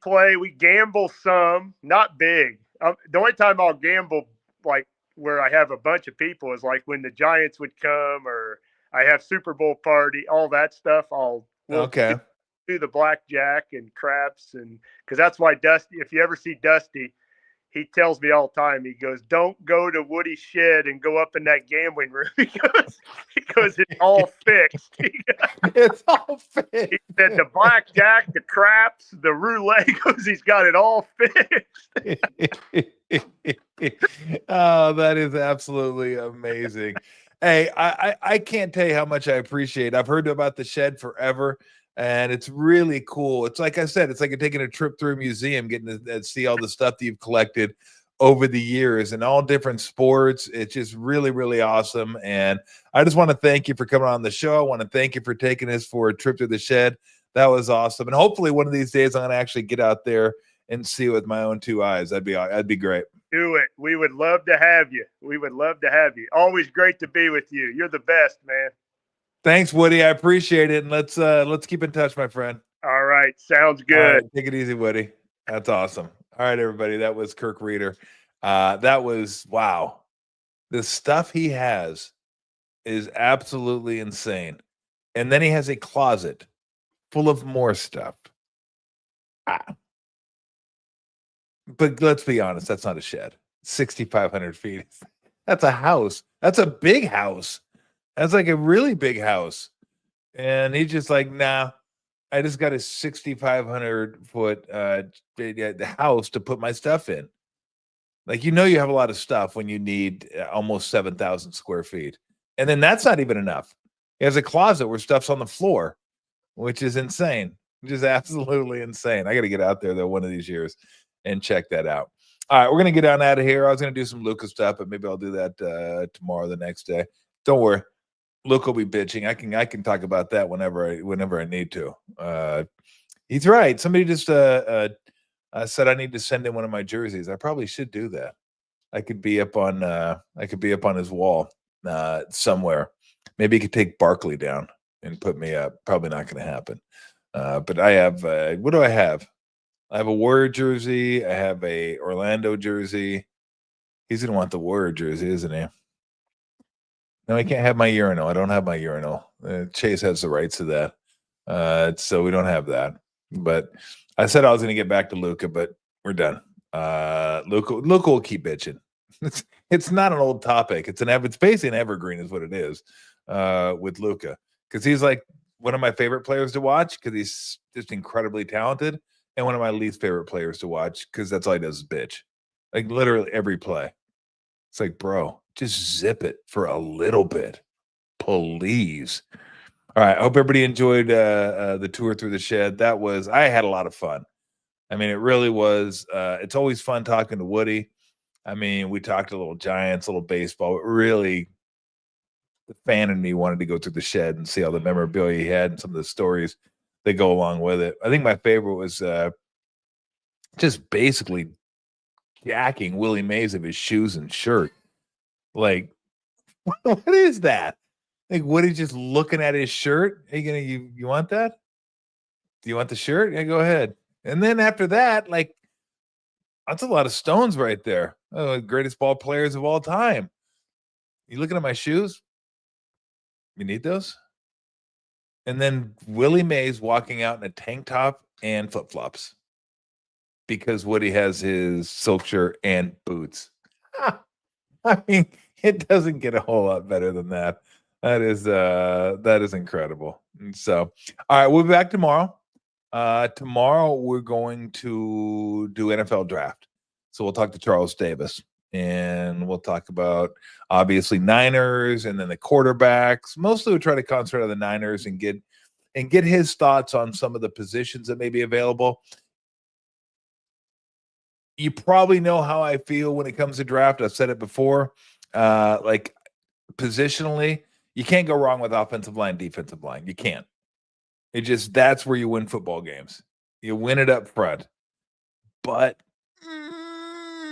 gamble some, not big. The only time I'll gamble, like where I have a bunch of people, is like when the Giants would come, or I have Super Bowl party, all that stuff. We'll Okay. do the blackjack and craps, and because that's why Dusty. If you ever see Dusty, he tells me all the time. He goes, "Don't go to Woody's shed and go up in that gambling room because it's all fixed." It's all He fixed. said the blackjack, the craps, the roulette, he's got it all fixed. Oh, that is absolutely amazing. Hey, I can't tell you how much I appreciate. I've heard about the shed forever, and it's really cool. It's like I said, it's like taking a trip through a museum, getting to see all the stuff that you've collected over the years and all different sports. It's just really, really awesome. And I just want to thank you for coming on the show. I want to thank you for taking us for a trip to the shed. That was awesome. And hopefully one of these days I'm going to actually get out there and see it with my own two eyes. That'd be great. Do it. We would love to have you. Always great to be with you. You're the best, man. Thanks, Woody. I appreciate it. And let's keep in touch, my friend. All right. Sounds good. All right, take it easy, Woody. That's awesome. All right, everybody. That was Kirk Rueter. That was wow. The stuff he has is absolutely insane. And then he has a closet full of more stuff. But let's be honest, that's not a shed. 6,500 feet. That's a house. That's a big house. That's like a really big house. And he's just like, nah, I just got a 6,500 foot house to put my stuff in. Like, you have a lot of stuff when you need almost 7,000 square feet. And then that's not even enough. He has a closet where stuff's on the floor, which is insane. Just absolutely insane. I got to get out there, though, one of these years and check that out. All right, we're going to get on out of here. I was going to do some Luca stuff, but maybe I'll do that tomorrow, the next day. Don't worry. Luke will be bitching. I can talk about that whenever I need to. He's right. Somebody just said I need to send in one of my jerseys. I probably should do that. I could be up on his wall somewhere. Maybe he could take Barkley down and put me up. Probably not going to happen. But I have what do I have? I have a Warrior jersey. I have a Orlando jersey. He's gonna want the Warrior jersey, isn't he? No, I can't have my urinal. I don't have my urinal. Chase has the rights to that. So we don't have that. But I said I was going to get back to Luca, but we're done. Luca will keep bitching. It's not an old topic. It's basically an evergreen is what it is with Luca. Because he's like one of my favorite players to watch because he's just incredibly talented, and one of my least favorite players to watch because that's all he does is bitch. Like literally every play. It's like, bro, just zip it for a little bit, please. All right. I hope everybody enjoyed the tour through the shed. I had a lot of fun. I mean, it really was. It's always fun talking to Woody. I mean, we talked a little Giants, a little baseball. But really, the fan in me wanted to go through the shed and see all the memorabilia he had and some of the stories that go along with it. I think my favorite was just basically jacking Willie Mays of his shoes and shirt. Like, what is that? Like, Woody's just looking at his shirt. Are you want that? Do you want the shirt? Yeah, go ahead. And then after that, like, that's a lot of stones right there. Oh, greatest ball players of all time. You looking at my shoes? You need those? And then Willie Mays walking out in a tank top and flip-flops because Woody has his silk shirt and boots. I mean, it doesn't get a whole lot better than that. That is incredible. And so, all right, we'll be back tomorrow. Tomorrow we're going to do NFL draft. So we'll talk to Charles Davis and we'll talk about obviously Niners and then the quarterbacks. Mostly we'll try to concentrate on the Niners and get his thoughts on some of the positions that may be available. You probably know how I feel when it comes to draft. I've said it before. Like positionally, you can't go wrong with offensive line, defensive line. You can't. That's where you win football games. You win it up front. But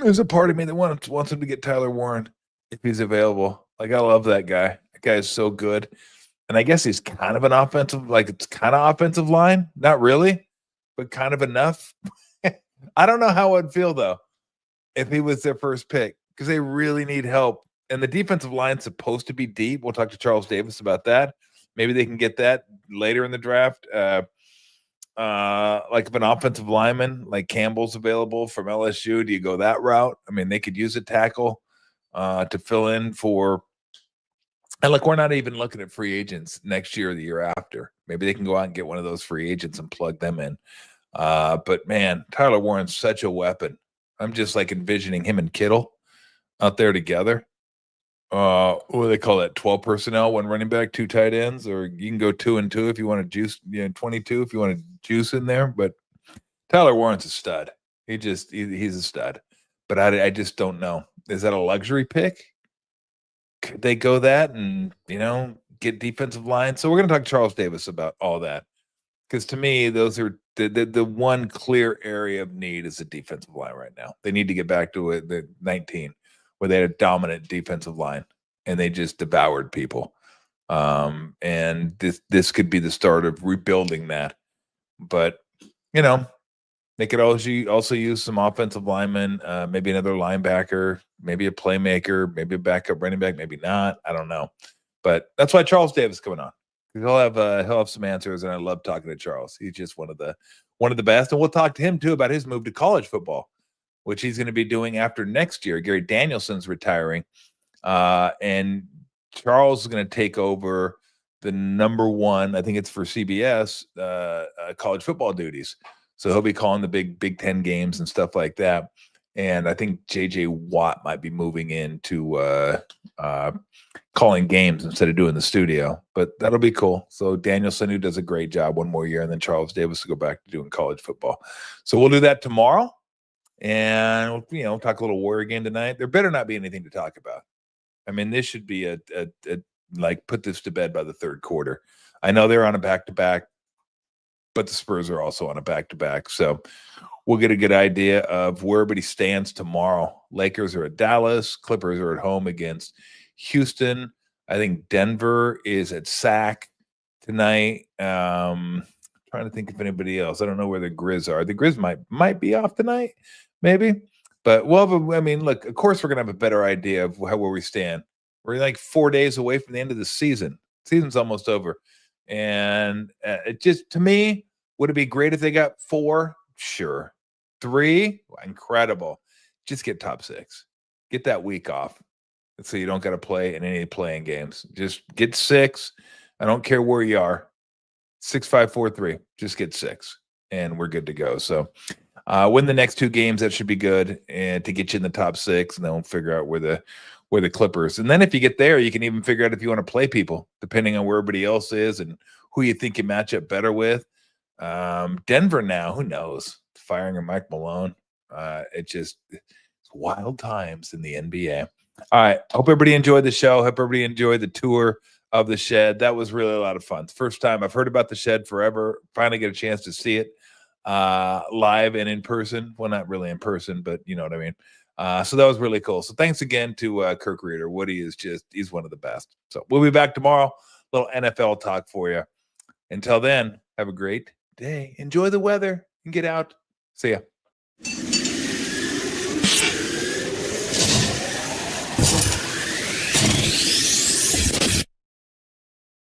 there's a part of me that wants him to get Tyler Warren if he's available. Like, I love that guy. That guy is so good. And I guess he's kind of an offensive, like it's kind of offensive line. Not really, but kind of enough. I don't know how I'd feel, though, if he was their first pick, because they really need help. And the defensive line's supposed to be deep. We'll talk to Charles Davis about that. Maybe they can get that later in the draft. Like if an offensive lineman like Campbell's available from LSU, do you go that route? I mean, they could use a tackle to fill in for. And look, we're not even looking at free agents next year or the year after. Maybe they can go out and get one of those free agents and plug them in. But man, Tyler Warren's such a weapon. I'm just like envisioning him and Kittle out there together. What do they call that? 12 personnel, one running back, 2 tight ends, or you can go 2 and 2 if you want to juice, 22 if you want to juice in there. But Tyler Warren's a stud. He's a stud. But I just don't know. Is that a luxury pick? Could they go that and get defensive line? So we're going to talk to Charles Davis about all that, because to me, those are the one clear area of need is the defensive line right now. They need to get back to the 19. Where they had a dominant defensive line and they just devoured people. And this could be the start of rebuilding that. But, they could also use some offensive linemen, maybe another linebacker, maybe a playmaker, maybe a backup running back, maybe not. I don't know. But that's why Charles Davis is coming on. He'll have some answers, and I love talking to Charles. He's just one of the best. And we'll talk to him too about his move to college football, which he's going to be doing after next year. Gary Danielson's retiring, and Charles is going to take over the number 1, I think it's for CBS, college football duties. So he'll be calling the Big Ten games and stuff like that. And I think J.J. Watt might be moving into calling games instead of doing the studio. But that'll be cool. So Danielson, who does a great job, one more year, and then Charles Davis will go back to doing college football. So we'll do that tomorrow. And talk a little Warrior game tonight. There better not be anything to talk about. I mean, this should be a like put this to bed by the third quarter. I know they're on a back-to-back, but the Spurs are also on a back-to-back. So we'll get a good idea of where everybody stands tomorrow. Lakers are at Dallas. Clippers are at home against Houston. I think Denver is at SAC tonight. Trying to think of anybody else. I don't know where the Grizz are. The Grizz might be off tonight, maybe. But look, of course we're going to have a better idea of where we stand. We're like 4 days away from the end of the season. Season's almost over. And it just, to me, would it be great if they got 4? Sure. 3? Incredible. Just get top 6. Get that week off so you don't got to play in any playing games. Just get 6. I don't care where you are. 6, 5, 4, 3. Just get 6, and we're good to go. So win the next 2 games. That should be good, and to get you in the top 6, and then we'll figure out where the Clippers. And then if you get there, you can even figure out if you want to play people, depending on where everybody else is and who you think you match up better with. Denver now, who knows? Firing a Mike Malone. It's wild times in the NBA. All right. Hope everybody enjoyed the show. Hope everybody enjoyed the tour of the shed. That was really a lot of fun. First time I've heard about the shed forever. Finally get a chance to see it live and in person. Well, not really in person, but you know what I mean. So that was really cool. So thanks again to Kirk Rueter. Woody he's one of the best. So we'll be back tomorrow. A little NFL talk for you. Until then, have a great day. Enjoy the weather and get out. See ya.